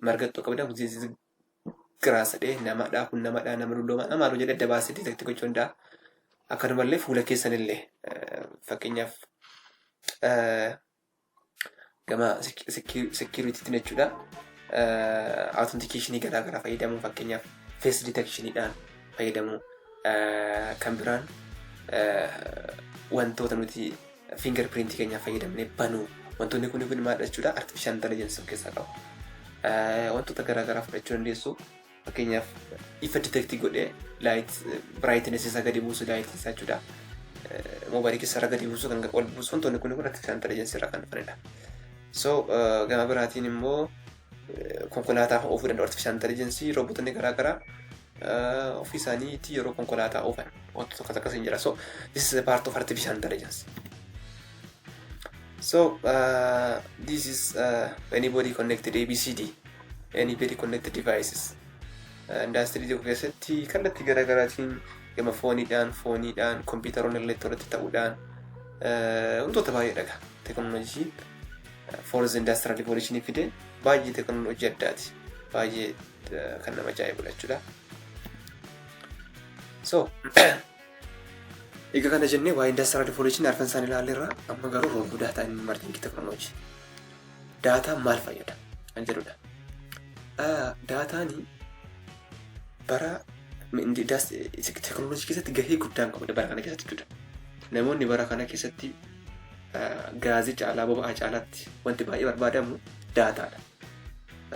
Margattoo qabda giraasadhee namadhaa kun namadhaa nama dulloomaa namaaluu jedhe adda baasee detect gochuu danda'a. Akkanumallee fuula keessanillee fakkeenyaaf gama securitytiin jechuudha. Authenticationii garaagaraa fayyadamu fakkeenyaaf face detectioniidhaan fayyadamu. Kan biraan wantoota nuti fingerprintii keenyaa fayyadamnee banuu wantoonni kun maal jechuudha artificial intelligence of keessaa qabu. Wantoota garaagaraa fudhachuu dandeessu. Fakkeenyaaf ifa detect godhee light brightness isaa gadi buusu light isaa jechuudha. Moobaayilii keessa irra gadi buusu kan ol buusu wantoonni kun artificial intelligence irraa kan dhufanidha. So gama biraatiin immoo konkolaataa oofuu danda'u artificial intelligence roobotonni garaagaraa ofii isaaniitti yeroo konkolaataa oofan wantoota akkasiin jira. So this is a part of artificial intelligence. So this is anybody connected ABCD, anybody connected devices. Industry tokko keessatti kallattii garaagaraatiin gama fooniidhaan kompiitaroonni illee tooratti ta'uudhaan wantoota baay'eedha. Teknooloojiin fourth industrial revolution fide baay'ee teknooloojii addaati. Baay'ee kan nama ajaa'ibudha jechuudha. So egaa kana jennee waa'ee industrial revolution arfan isaan ilaalleerra amma garuu roobuu daataa inni martinki teknooloojii. Daataan maal fayyada kan jedhudha. Daataanii bara teknooloojii keessatti gahee guddaan qabu bara kana keessatti jechuudha. Namoonni bara kana keessatti gaazii caalaa boba'aa caalaatti wanti baay'ee barbaadamu daataadha.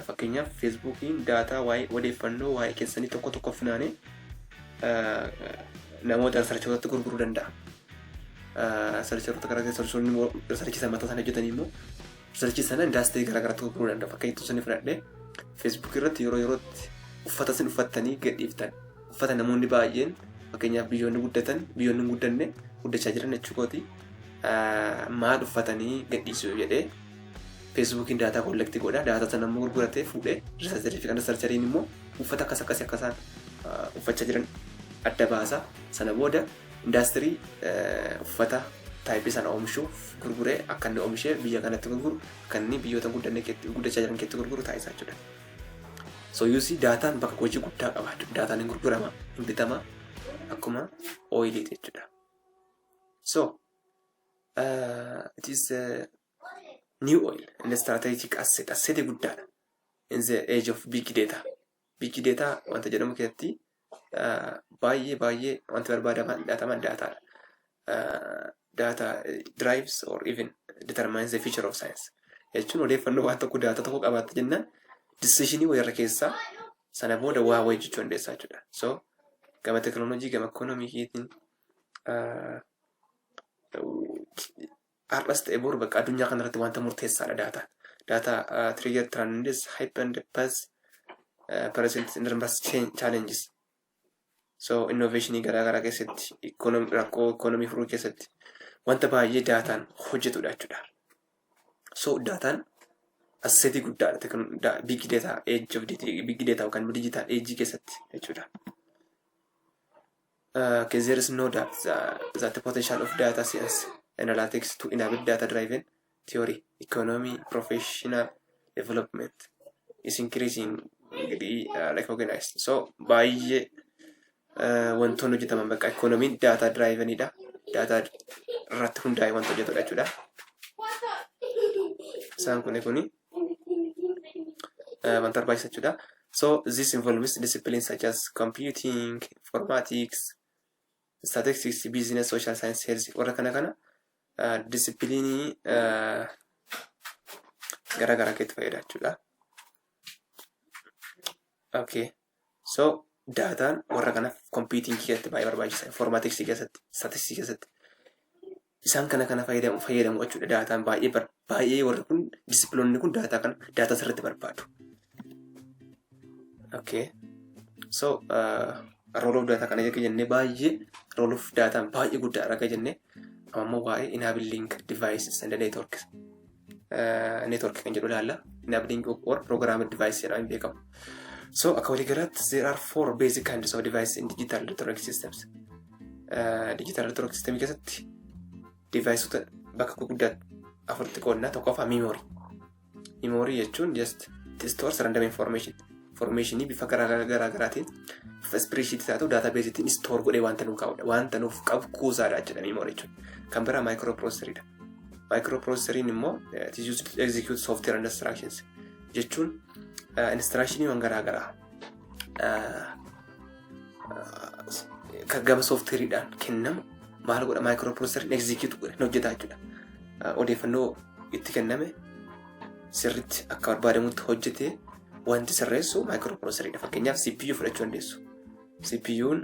Fakkeenyaaf feesbuukiin daataa waa'ee odeeffannoo waa'ee keessanii tokko finaanee namoota sarcharoota gurguruu danda'a. Sarcharoota gara sarcharoonni sarchii sana mataa sana hojjetanii immoo sarchii sana indaastirii gara garaatti gurguruu danda'a. Fakkeenyaaf isin fudhadhee Facebook irratti yeroo yerootti uffata isin uffattanii gadhiiftan uffata namoonni baay'een fakkeenyaaf biyyoonni guddatan biyyoonni guddanne guddachaa jiran jechuukooti maal uffatanii gadhiisuu jedhee Facebookiin daataa kollektii godha. Daataa sana immoo gurguratee fuudhee riisarcherii fi kan sarcheriin immoo uffata akkasii akkasaan uffachaa jiran adda baasa. Sana booda indaastirii uffata taayipii sana oomishuuf gurguree akka inni oomishee biyya kanatti gurguru kan inni biyyoota guddachaa jiran keessatti gurguru taasisaa jechuudha. So yuusii daataan bakka hojii guddaa qaba. Daataan hin gurgurama, hin bitama akkuma ooyiliiti jechuudha. So it is new oil and strategic asset guddaadha in the age of big data. Big data wanta jedhamu keessatti baay'ee wanta barbaadaman dataadha. Data drives or even determines the future of science. Jechuun odeeffannoo waan tokko data tokko qabaatte jennaan decisionii wayirra keessaa sana booda waa wayii jechuu dandeessaa jechuudha. So gama teknooloojii gama ikoonomiitiin har'as ta'e boru bakka addunyaa kanarratti wanta murteessaadha daataan. Data trigger trends, hype and buzz, present enormous challenges. So innovationii garaa keessatti rakkoo ikoonomii furuu keessatti wanta baay'ee daataan hojjetudha jechuudha. So daataan assetii guddaadha big data age of big data yookaan digital age keessatti jechuudha. There is no doubt that the potential of data science analytics to enable data-driven theory, economy, professional development is increasingly recognized. So baay'ee wantoonni hojjetaman bakka economy data-driven idha. Data irratti hundaa'e wanta hojjetudha jechuudha. Isaan kuni wanta barbaachisaa jechuudha. So this involves disciplines such as computing, informatics, statistics, business, social science, health, warra kana disipiliinii garaa keetti fayyada jechuudha. Okay. So daataan warra kanaaf computing keessatti baay'ee barbaachisa. Informatics keessatti, statistics keessatti. Isaan kana fayyadamu jechuudha. Daataan baay'ee warri kun disipiliinonni kun daataa sirriitti barbaadu. Okay. So role of data kana jennee baay'ee role of daataan baay'ee guddaadha akka jennee ammoo waa'ee enabling devices and networks. Network kan jedhu ilaalla. Enabling or programmed device jedhamuun beekamu. So akka walii galaatti there are 4 basic kinds of devices in digital electronic systems. Digital electronic system keessatti deviceota bakka guddaa afuritti qoodna. Tokkoffaa memory. Memory jechuun just stores random information. Informationii bifa garaagaraatiin bifa spreadsheet taatu database store godhee wanta nuuf kaa'udha. Wanta nuuf qabu kuusaadha jedhama memory jechuun. Kan biraa microprocessor'idha. Microprocessor'n immoo it is used to execute software and instructions. Jechuun instructionii waan garaagaraa kan gama software'idhaan kennamu maal godha microprocessor'n execute godhe hojjetaa jechuudha. Odeeffannoo itti kenname sirriitti akka barbaadamutti hojjetee wanti sirreessu microprocessor'idha. Fakkeenyaaf CPU fudhachuu dandeessu. CPU'n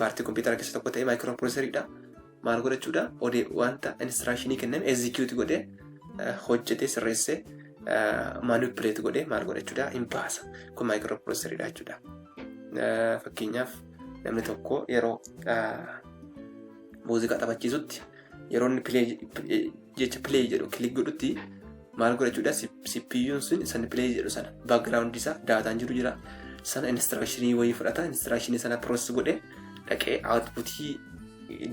paartii kompiitara keessa tokko ta'ee microprocessor'idha. Maal godhachuudha? Wanta instructionii kenname execute godhee hojjetee sirreessee manipulate godhee maal godhachuudha? Hin baasa. Kun microprocessor'idha jechuudha. Fakkeenyaaf namni tokko yeroo muuziqaa taphachiisutti yeroo inni play jedhu click godhutti maal godhachuudha? CPU'n sun san play jedhu sana background isaa daataan jiru jira. Sana instructionii wayii fudhata. Instructionii sana process godhee dhaqee outputii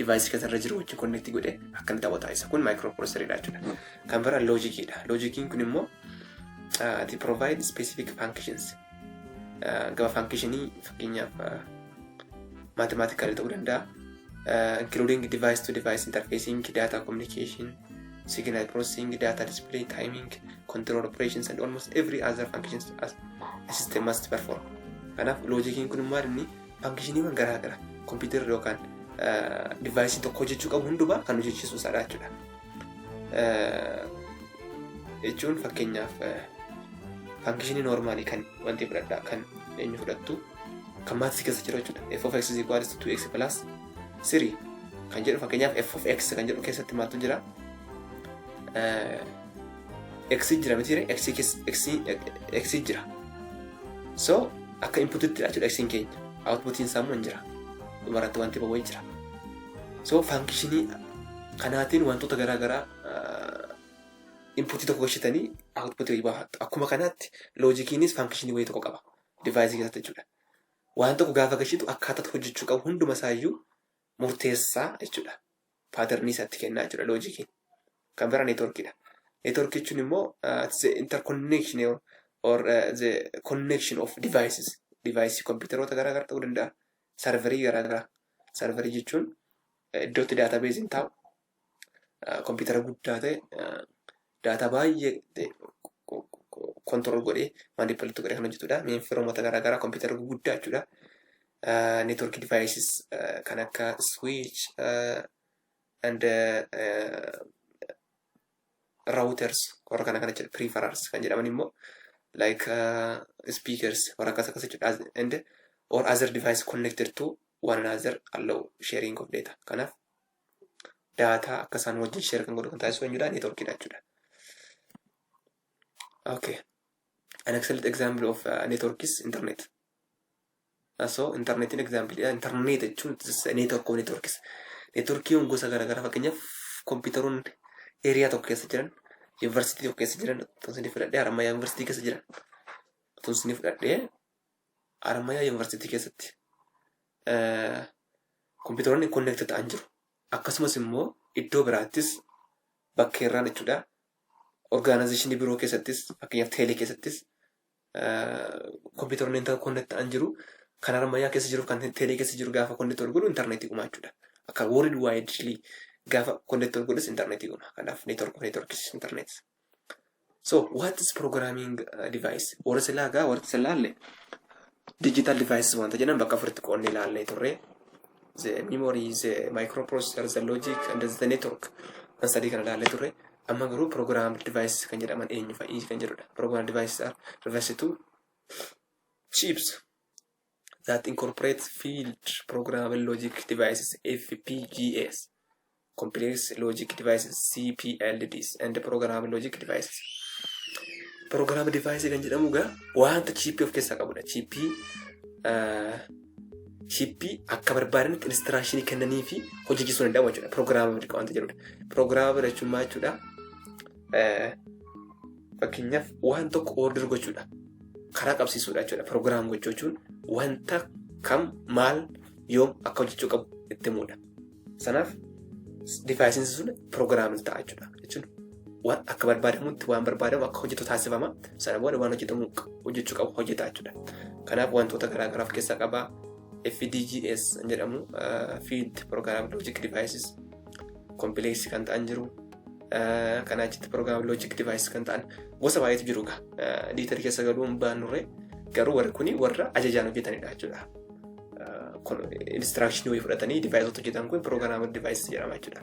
device keessarra jiru wajjin connect godhee akka inni taphataa isa. Kun microprocessor'idha jechuudha. Kan biraa logic'idha. Logic'n kun immoo they provide specific functions. Gama functionii fakkeenyaaf mathematical ta'uu danda'a. Including device to device interfacing, data communication, signal processing, data display, timing, control operations, and almost every other functions as a system must perform. Kanaaf logic'n kun immoo inni functioniiwwan garaagaraa computer yookaan device tokko hojjechuu qabu hundumaa kan hojjechiisu isaadha jechuudha. Jechuun fakkeenyaaf functionii normaalii kan wanti fudhadhaa kan eenyu fudhattu kan maatii keessa jira jechuudha. F of x is equals to 2x plus 3 kan jedhu fakkeenyaaf f of x kan jedhu keessatti maaltu jira? X jira miti x jira. So akka inputitti jechuudha x keenya. Outputiin isaa immoo jira. Dhumarratti wanti bawwee jira. So functionii kanaatiin wantoota garaagaraa inputii tokko gashitanii outputii baafatu. Akkuma kanaatti loojikiinis functionii wayii tokko qaba. Device keessatti jechuudha. Waan tokko gaafa gashitu akkaataa hojjechuu qabu hunduma isaayyuu murteessaa jechuudha. Paaternii isaatti kennaa jechuudha loojikiin. Kan biraa neetworkiidha. Neetworkii jechuun immoo the interconnection or the connection of devices. Device kompiitaroota garaagaraa ta'uu danda'a. Sarverii garaagaraa. Sarverii jechuun iddootti daatabeeziin taa'u. Kompiitara guddaa ta'e daataa baay'ee control godhee manipulate godhee kan hojjetudha. Miinfiroomota garaagaraa kompiitara guddaa jechuudha. Network devices kan akka switch and routers warra kana jedhu peripherals kan jedhaman immoo like speakers warra akkas jechuudha. And or other device connected to one another allow sharing of data. Kanaaf data akka isaan wajjin share kan godhu kan taasisu eenyudha? Networkidha jechuudha. Okay. An excellent example of network is internet. So internet in example internet jechuun network of networks. Networkiin gosa garaagaraa fakkeenyaaf kompiitaroon area tokko keessa jiran, university tokko keessa jiran, tunsini fudhadhee Harammayyaa university keessa jiran. Tunsini fudhadhee Harammayyaa university keessatti kompiitaroonni connected ta'an jiru. Akkasumas immoo iddoo biraattis bakkeerraan jechuudha. Organizationii biroo keessattis fakkeenyaaf teelee keessattis kompiitaroonni interconnect ta'an jiru. Kan Harammayyaa keessa jiru kan teelee keessa jiru gaafa connect godhu internetii uumaa jechuudha. Akka world widely gaafa connect godhus internetii uuma. Kanaaf network is internet. So what is programming device? Warra silaalle digital devices wanta jedhan bakka afuritti qoonnee ilaallee turre. The memory, the microprocessor, the logic, and the network. Kan sadii kana ilaallee turre. Amma garuu programmed devices kan jedhaman eenyu fa'i kan jedhudha. Programmed devices are referred to chips that incorporate field programmable logic devices FPGAs, complex logic devices CPLDs, and programmable logic devices. Programmable devices kan jedhamu gaa wanta chip of keessa qabudha. Chippi akka barbaadanitti instruction kennanii fi hojjechiisuu danda'u jechuudha. Programmable kan wanta jedhudha. Programmable jechuun maal jechuudha? Fakkeenyaaf waan tokko order gochuudha. Karaa qabsiisuudha jechuudha. Program gochuun wanta kam maal yoom akka hojjechuu qabu itti muudha. Sanaaf devices sun programmable ta'a jechuudha. Jechuun waan akka barbaadamutti waan barbaadamu akka hojjetu taasifama. Sana booda waan hojjetamu hojjechuu qabu hojjeta jechuudha. Kanaaf wantoota garaagaraaf keessaa qaba. FDGS jedhamu field programmable logic devices complex kan ta'an jiru. Kan achitti programmable logic devices kan ta'an gosa baay'eetu jiru gaa. Diitar keessa galuun baanurre garuu warri kuni warra ajajaan hojjetanidha jechuudha. Instruction way fudhatanii device hojjetan kun programmable devices jedhama jechuudha.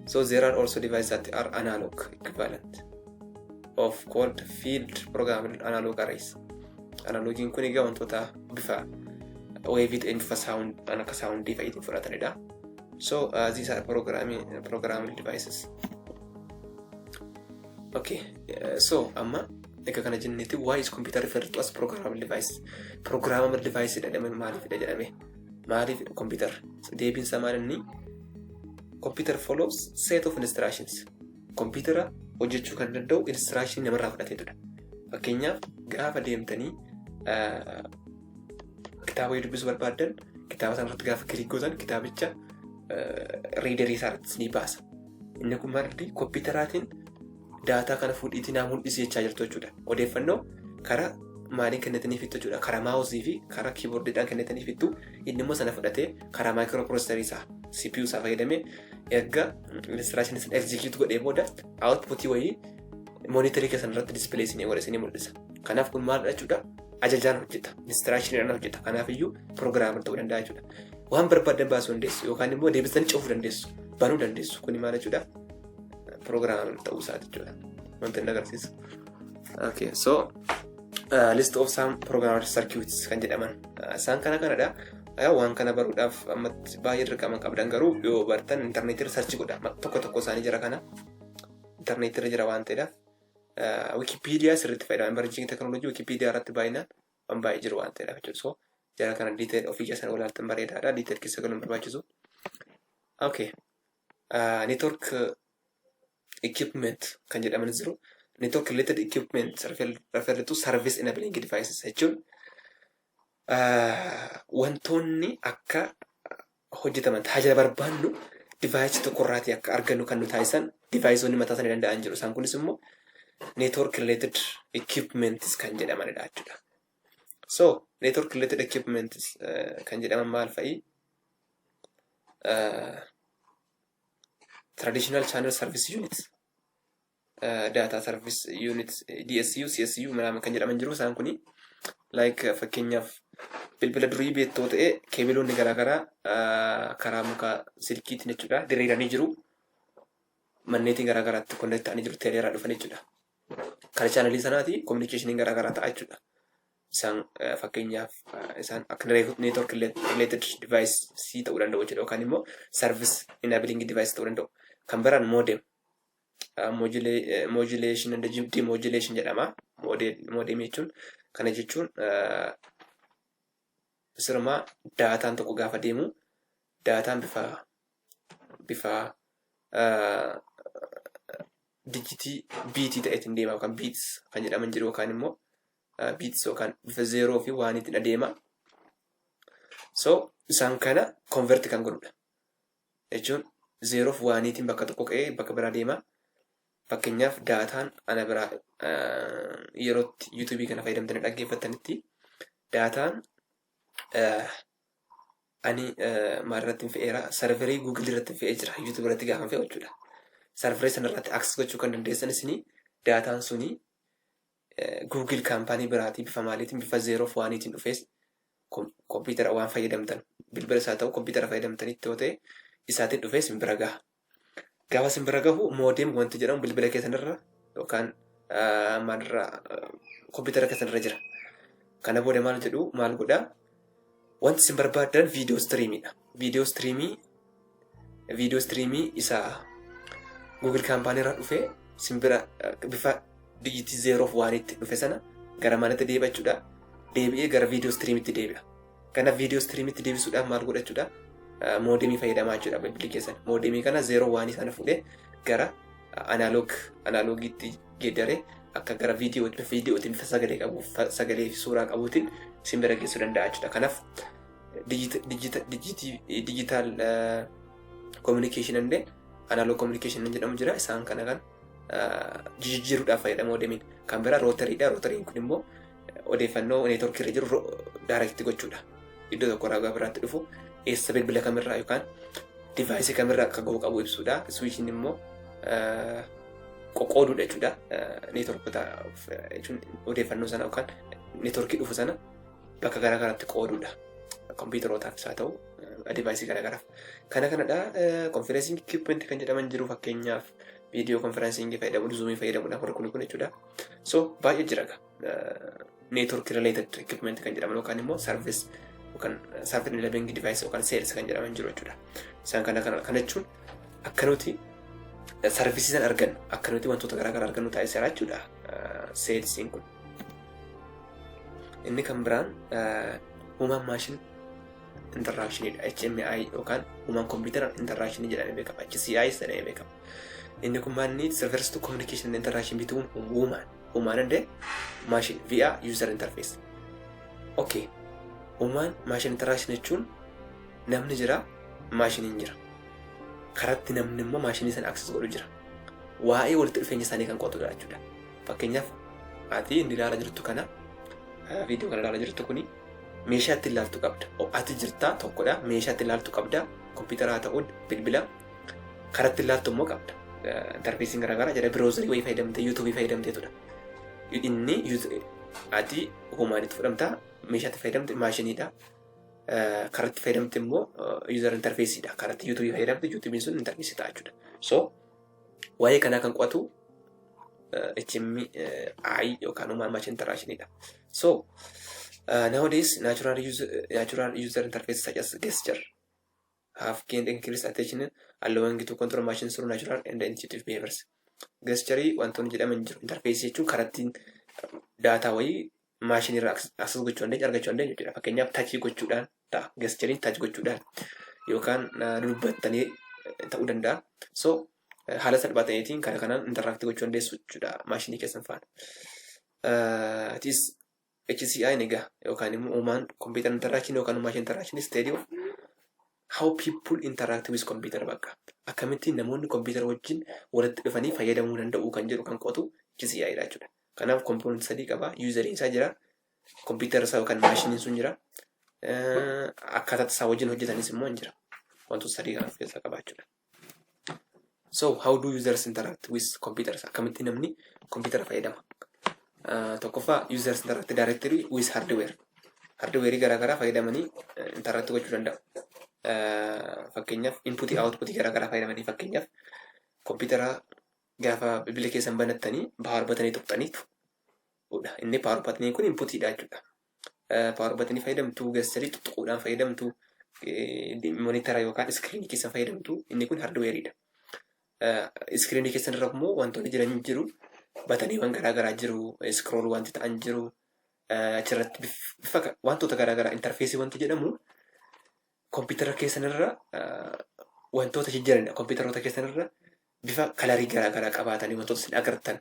So there are also devices that are analog equivalent of called field programmable analog arrays. Analogiin kun egaa wantoota bifa wave and for sound and a sound device for Atanida. So these are programmable devices. Okay, so amma eka kana jenneti why is computer referred to as programmable device? Programmable device jedhame maaliif jedhame? Maaliif computer? So deebiin samaalanni computer follows set of instructions. Computer hojjechuu kan danda'u instruction namarraa fudhateetudha. Fakkeenyaaf gaafa deemtanii kitaaba dubbisuu barbaadan kitaaba sana irratti gaafa kilik gootan kitaabicha readerii isaatti ni baasa. Inni kun maalidhi? Kompiitaraatiin daataa kana fuudhiitii naa mul'isee jechaa jirtu jechuudha. Odeeffannoo karaa maaliin kennitanii fittu jechuudha. Karaa maawusii fi karaa kiiboordiidhaan kennitanii fittu. Inni immoo sana fudhatee karaa maayikiroopiroositarii isaa CPU isaa fayyadamee erga instructions sana execute godhee booda outputii wayii monitorii keessan irratti display isinii godhe isinii mul'isa. Kanaaf kun maalidha jechuudha? Ajajaan hojjeta. Instruction hojjeta. Kanaaf iyyuu programmer ta'uu danda'a jechuudha. Waan barbaadan baasuu dandeessu yookaan immoo deebisanii cufuu dandeessu. Banuu dandeessu. Kuni maal jechuudha? Programmer ta'uu isaati jechuudha. Wanti inni agarsiisu. Okay, so list of some programmable circuits kan jedhaman isaan kanadha. Waan kana baruudhaaf ammatti baay'ee dirqama qabdan garuu yoo bartan internet irra search godha tokko isaanii jira kana internet irra jira waan ta'eedhaaf Wikipedia sirriitti fayyadaman emerging technology Wikipedia irratti baay'inaan waan baay'ee jiru waan ta'eedhaaf jechuudha. So jara kana detail ofii keessan walaaltan bareedaadha. Detail keessa galuun barbaachisu. Okay. Network equipment kan jedhaman jiru. Network related equipment refer to service enabling devices jechuun wantoonni akka hojjetaman tajaajila barbaannu device tokko irraatii akka argannu kan nu taasisan deviceonni mataa isaanii danda'an jiru. Isaan kunis immoo network related equipments kan jedhamanidha jechuudha. So network related equipments kan jedhaman maal fa'i? Traditional channel service units, data service units, DSU, CSU kan jedhaman jiru. Isaan kuni like fakkeenyaaf bilbila durii beektoo ta'e keebiloonni garaagaraa karaa muka silkiitiin jechuudha diriiranii jiru. Manneetiin garaagaraatti connect ta'anii jiru teeleerraa dhufan jechuudha. Karaa chaanalii sanaati communication garaagaraa ta'a jechuudha. Isaan fakkeenyaaf isaan akka network related device ta'uu danda'u jechuudha yookaan immoo service enabling device ta'uu danda'u. Kan biraan modem modulation and demodulation jedhama. Modem jechuun kana jechuun sirma daataan tokko gaafa deemu daataan bifa digitii biitii ta'eetiin deema yookaan beats kan jedhaman jiru yookaan immoo beats yookaan bifa 0 fi 1tiin adeema. So isaan kana convert kan godhudha jechuun 0 fi 1tiin bakka tokko ka'ee bakka biraa deema. Fakkeenyaaf daataan ana biraa yerootti YouTube kana fayyadamtanii dhaggeeffattanitti daataan ani maalirratti fe'eera serverii Google irratti fe'ee jira YouTube irratti gaafa fe'u jechuudha. Serverii sanarratti access gochuu kan dandeessan isini daataan suni Google kaampaanii biraatii bifa maaliitiin bifa 0 fi 1tiin dhufees kompiitara waan fayyadamtan bilbila isaa ta'u kompiitara fayyadamtanitti yoo ta'e isaatiin dhufees bira gaha. Gaafa bira gahu modem wanti jedhamu bilbila keessanirra yookaan maalirra kompiitara keessanirra jira. Kana booda maal jedhu maal godhaa? Wanti isin barbaadan video streamidha. Video streamii isaa Google kaampaanii irraa dhufee simbira bifa digitii 0 fi 1tti dhufe sana gara manatti deebi'achuudha. Deebi'ee gara video streamitti deebi'a. Kana video streamitti deebisuudhaaf maal godhachuudha? Modemii fayyadamaa jechuudha bilbilli keessan. Modemii kana 0-1 sana fuudhee gara analogiitti geeddaree akka gara viidiyootiin bifa sagalee fi suuraa qabuutiin simbira geessuu danda'a jechuudha. Kanaaf digital communication and analog communication jedhamu jira. Isaan kana kan jijjiiruudhaaf fayyadama modemiin. Kan biraa rootariidha. Rootariin kun immoo odeeffannoo neetworkii irra jiru direct gochuudha. Iddoo tokko irraa biraatti dhufu eessa bilbila kamirraa yookaan device kamirraa akka ga'u qabu ibsuudha. Switchiin immoo qoqqooduudha jechuudha. Neetworkota jechuun odeeffannoo sana yookaan neetworkii dhufu sana bakka garaagaraatti qooduudha. Kompiitarootaaf isaa ta'u device garaagaraaf. Kanadha conferencing equipment kan jedhaman jiru fakkeenyaaf video conferencing fayyadamuun zoomii fayyadamuudhaaf warra kun jechuudha. So baay'ee jira network related equipment kan jedhaman yookaan immoo service yookaan service enabling device yookaan sales kan jedhaman jiru jechuudha. Isaan kana jechuun akka nuti servicesan argannu akka nuti wantoota garaagaraa argannu taasisaa jechuudha. Salesiin kun inni kan biraan human machine interaction HMI yookaan human computer interaction jedhamee beekama. HCI jedhamee beekama. Inni kun maal needs refers to communication and interaction between human and machine via user interface. Okay. Human machine interaction jechuun namni jira, maashiniin jira. Karatti namni immoo maashinii sana access godhu jira. Waa'ee walitti dhufeenya isaanii kan qo'atudha jechuudha. Fakkeenyaaf ati inni ilaalaa jirtu kana viidiyoo kana ilaalaa jirtu kuni meeshaa itti ilaaltu qabda. Ati jirtaa tokkodha. Meeshaa itti ilaaltu qabda. Kompiitaraa ta'uun bilbila karatti ilaaltu immoo qabda. Interfeesiin garaagaraa jira. Biroozarii wayii fayyadamtee yuutuubii fayyadamteetudha. Inni ati humaanitti fudhamtaa meeshaatti fayyadamte maashiniidha. Karatti fayyadamte immoo user interfeesiidha. Karatti yuutuubii fayyadamte yuutuubiin sun interfeesii ta'a jechuudha. So waa'ee kanaa kan qo'atu HMI yookaan human machine interaction So nowadays, natural user interface such as gesture have gained increased attention, allowing to control machines through natural and intuitive behaviors. Gesture wantoonni jedhaman jiru. Interface jechuun karattiin daataa wayii maashinii irraa access gochuu dandeenyu argachuu dandeenyu jechuudha. Fakkeenyaaf touch gochuudhaan ta'a. Gesturein touch gochuudhaan yookaan dubbattanii ta'uu danda'a. So haala salphaa ta'eetiin kana kanaan interact gochuu dandeessu jechuudha maashinii keessan faana. It is HCI egaa yookaan immoo uumaan computer interaction yookaan machine interaction study of how people interact with computer bakka. Akkamitti namoonni computer wajjin walitti dhufanii fayyadamuu danda'u kan jedhu kan qo'atu HCI dha jechuudha. Kanaaf component sadii qaba. User isaa jira, computer isaa yookaan maashiniin sun jira, akkaataa isaa wajjin hojjetanis immoo jira. Wantoota sadii kan of keessaa qaba jechuudha. So how do users interact with computers? Akkamitti namni computer fayyadama? Tokkoffaa users interact directly with hardware. Hardware garaagaraa fayyadamanii interact gochuu danda'u. Fakkeenyaaf input output garaagaraa fayyadamanii fakkeenyaaf computer gaafa bilbila keessan banattanii power button tuqxaniitu. Inni power button kun input dha jechuudha. Power button fayyadamtu gesture tuquudhaan fayyadamtu monitor yookaan screen keessan fayyadamtu inni kun hardware dha. Screen keessan irra immoo wantoonni jiran jiru. Bataniiwwan garaagaraa jiru, scroll wanti ta'an jiru, achirratti bifa wantoota garaagaraa interface wanti jedhamu computer keessan irra wantoota jijjiiranidha. Computeroota keessan irra bifa kalarii garaagaraa qabaatanii wantoota isin agartan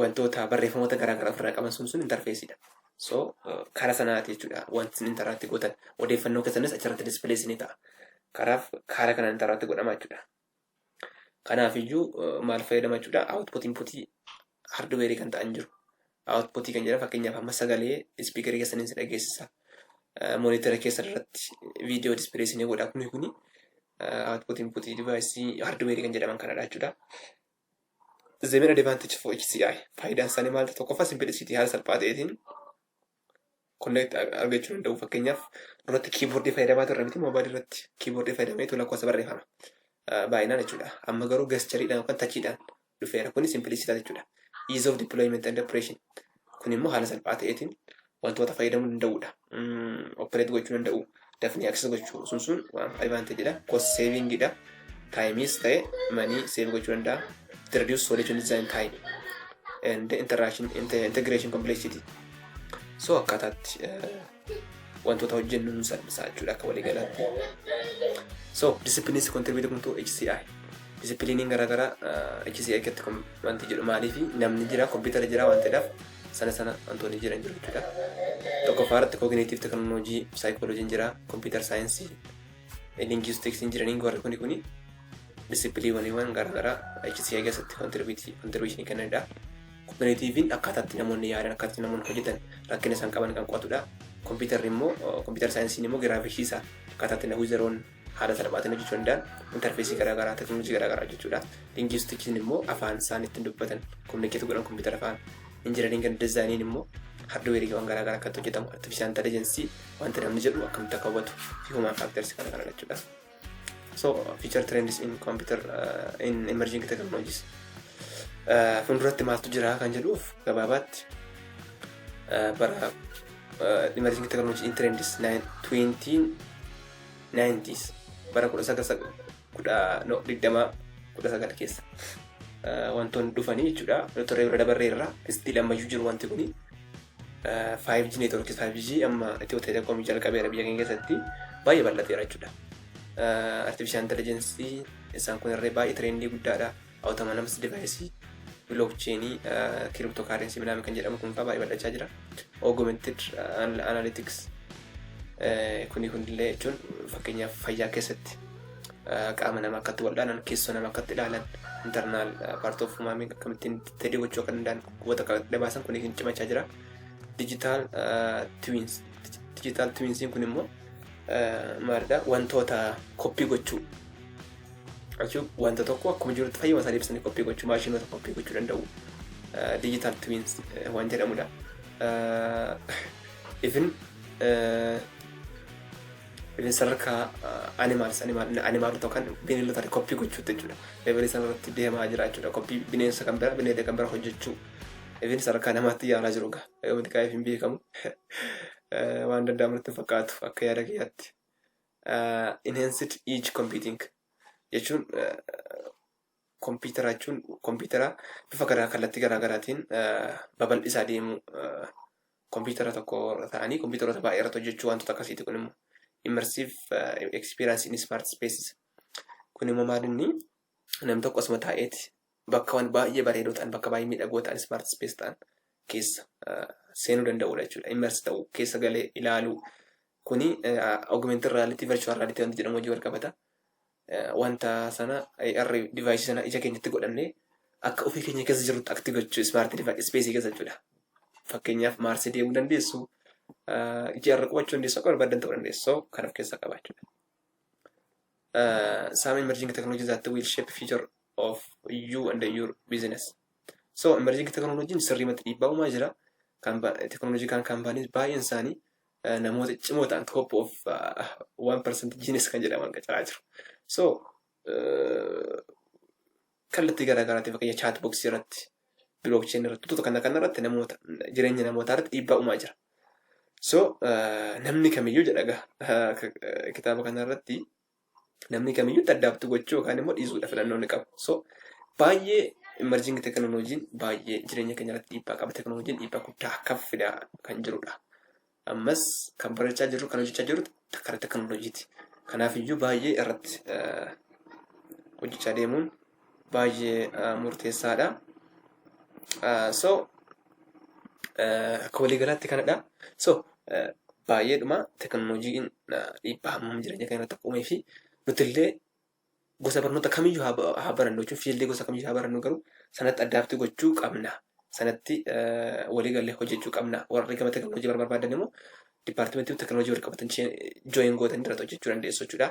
wantoota barreeffamoota garaagaraa ofirraa qaban sun interface dha. So karaa sanaati jechuudha wanti isin interact gootan odeeffannoo keessanis achirratti display isinii ta'a. Karaa kanaan interact godhama jechuudha. Kanaaf iyyuu maal fayyadama jechuudha output input hardware kan ta'an jiru. Output kan jedhamu fakkeenyaaf amma sagalee speaker keessaniin si dhageessisa. Monitor keessa irratti video display isinii godha kuni output input device hardware kan jedhaman kanadha jechuudha. The main advantage for HCI faayidaan isaanii maal tokkoffaa simplicity haala salphaa ta'eetiin connect argachuu danda'u. Fakkeenyaaf irratti keyboard fayyadamaa turre miti mobile irratti keyboard fayyadameetu lakkoofsa barreeffama. Baay'inaan jechuudha. Amma garuu gestureidhaan yookaan touchidhaan dhufeera. Kuni simplicity jechuudha. Ease of deployment and operation. Kun immoo haala salphaa ta'eetiin wantoota fayyadamuu danda'udha. Operate gochuu danda'u. Dafnee access gochuu sun waan advantage dha. Cost saving dha. Timeis ta'e money save gochuu danda'a. To reduce solution design time and integration complexity. So akkaataatti wantoota hojjennu nun salphisaa jechuudha akka walii galaatti. So discipline is contributing to HCI. Discipline garaagaraa HCI keessatti wanti jedhu maaliif namni jira computer jira waan ta'eef sana wantoonni jiran jiru jechuudha. Tokkoffaarratti cognitive technology, psychology jira, computer science, linguistics jiraniin warri kuni discipline garaagaraa HCI keessatti contribution kennanidha. Cognitive akkaataatti namoonni yaadan akkaataatti namoonni hojjetan rakkina isaan qaban kan qo'atudha. Computer science immoo graphics isaa akkaataatti na useroon haala salphaatiin hojjechuu danda'an interface garaagaraa teknoolojii garaagaraa jechuudha. Linguistics immoo afaan isaan ittiin dubbatan communicate godhan computer afaan. Engineering and design immoo hardware waan garaagaraa akkatti hojjetamu artificial intelligence wanta namni jedhu akkamitti akka hubatu fi human factors garaagaraa jechuudha. So future trends in computer in emerging technologies. Fuulduratti maaltu jira kan jedhuuf gabaabaatti bara emerging technology in trends 2090s bara 1919 keessa wantoonni dhufanii jechuudha. Turee bira dabarreerra still ammayyuu jiru wanti kuni 5G networks 5G amma Itiyoo Telekoom jalqabeera biyya keenya keessatti baay'ee bal'ateera jechuudha. Artificial intelligence isaan kun irree baay'ee trendii guddaadha. Autonomous device blockchain cryptocurrency midhaan kan jedhamu kun baay'ee bal'achaa jira. Augmented analytics kunillee jechuun fakkeenyaaf fayyaa keessatti qaama namaa akkatti waldaanan keessoo namaa akkatti ilaalan internal part of human akkamittiin tedii gochuu akka danda'an quboota dabaasan kun cimachaa jira. Digital twins kun immoo maalidha wantoota koppii gochuu jechuun wanta tokko akkuma jirutti fayyuma isaa deebisanii koppii gochuu maashinoota koppii gochuu danda'u digital twins waan jedhamudha. Even sadarkaa animaalota kan bineeldota koppii gochuutti jechuudha. Levelii sana irratti deemaa jira jechuudha. Koppii bineensa kan bira bineelda kan bira hojjechuu Even sadarkaa namaatti yaalaa jiru gaa. Wanti kaa'eef hin beekamu. Waan danda'amutti fakkaatu akka yaada kiyyaatti. Enhanced edge computing jechuun kompiitara bifa kallattii garaagaraatiin babal'isaa deemu kompiitara tokko ta'anii kompiitaroota baay'ee irratti hojjechuu wantoota akkasiiti kun immoo immersive experience in smart spaces. Kun immoo maal inni namni tokko asuma taa'eeti bakka waan baay'ee bareedoo ta'an bakka baay'ee miidhagoo ta'an smart space ta'an keessa seenuu danda'udha jechuudha. Immersi ta'uu keessa galee ilaaluu kuni augmented reality virtual reality wanti jedhamu hojii wal qabata. Wanta sana AR device sana ija keenyatti godhannee akka ofii keenya keessa jirrutti akti gochuu smart space keessa jechuudha. Fakkeenyaaf Maarsi deemuu dandeessu, ija irra qubachuu dandeessu, akka barbaadan ta'uu dandeessu kan of keessaa qabaachuudha. Some emerging technologies that will shape future of you and your business. So emerging technology sirriimatti dhiibbaa uumaa jira. Technology kan kaampaaniis baay'een isaanii namoota cimoo ta'an top of 1% genius kan jedhaman qacaraa jiru. So kallattii garaagaraatiin fakkeenya chatbox irratti blockchain irratti tuttuqa kana irratti namoota jireenya namootaa irratti dhiibbaa uumaa jira. So namni kamiyyuu jedhaga kitaaba kana irratti namni kamiyyuu addaabtu gochuu yookaan immoo dhiisuudha filannoo ni qaba. So baay'ee emerging technology baay'ee jireenya keenya irratti dhiibbaa qaba. Teknooloojiin dhiibbaa guddaa akka fidaa kan jirudha. Ammas kan barachaa jirru kan hojjechaa jirru karaa teknooloojiiti. Kanaaf iyyuu baay'ee irratti hojjechaa deemuun baay'ee murteessaadha. So akka waliigalaatti kanadha. So baay'eedhuma teknooloojiin dhiibbaa hammam jireenya keenya irratti uumee fi nutillee gosa barnoota kamiyyuu haa barannu jechuun fiildii gosa kamiyyuu haa barannu garuu sanatti addaabtii gochuu qabna. Sanatti waliigallee hojjechuu qabna. Warri gama teknooloojii barbaadan immoo dipaartimentii teknooloojii wal qabatan join gootan irratti hojjechuu dandeessu jechuudha.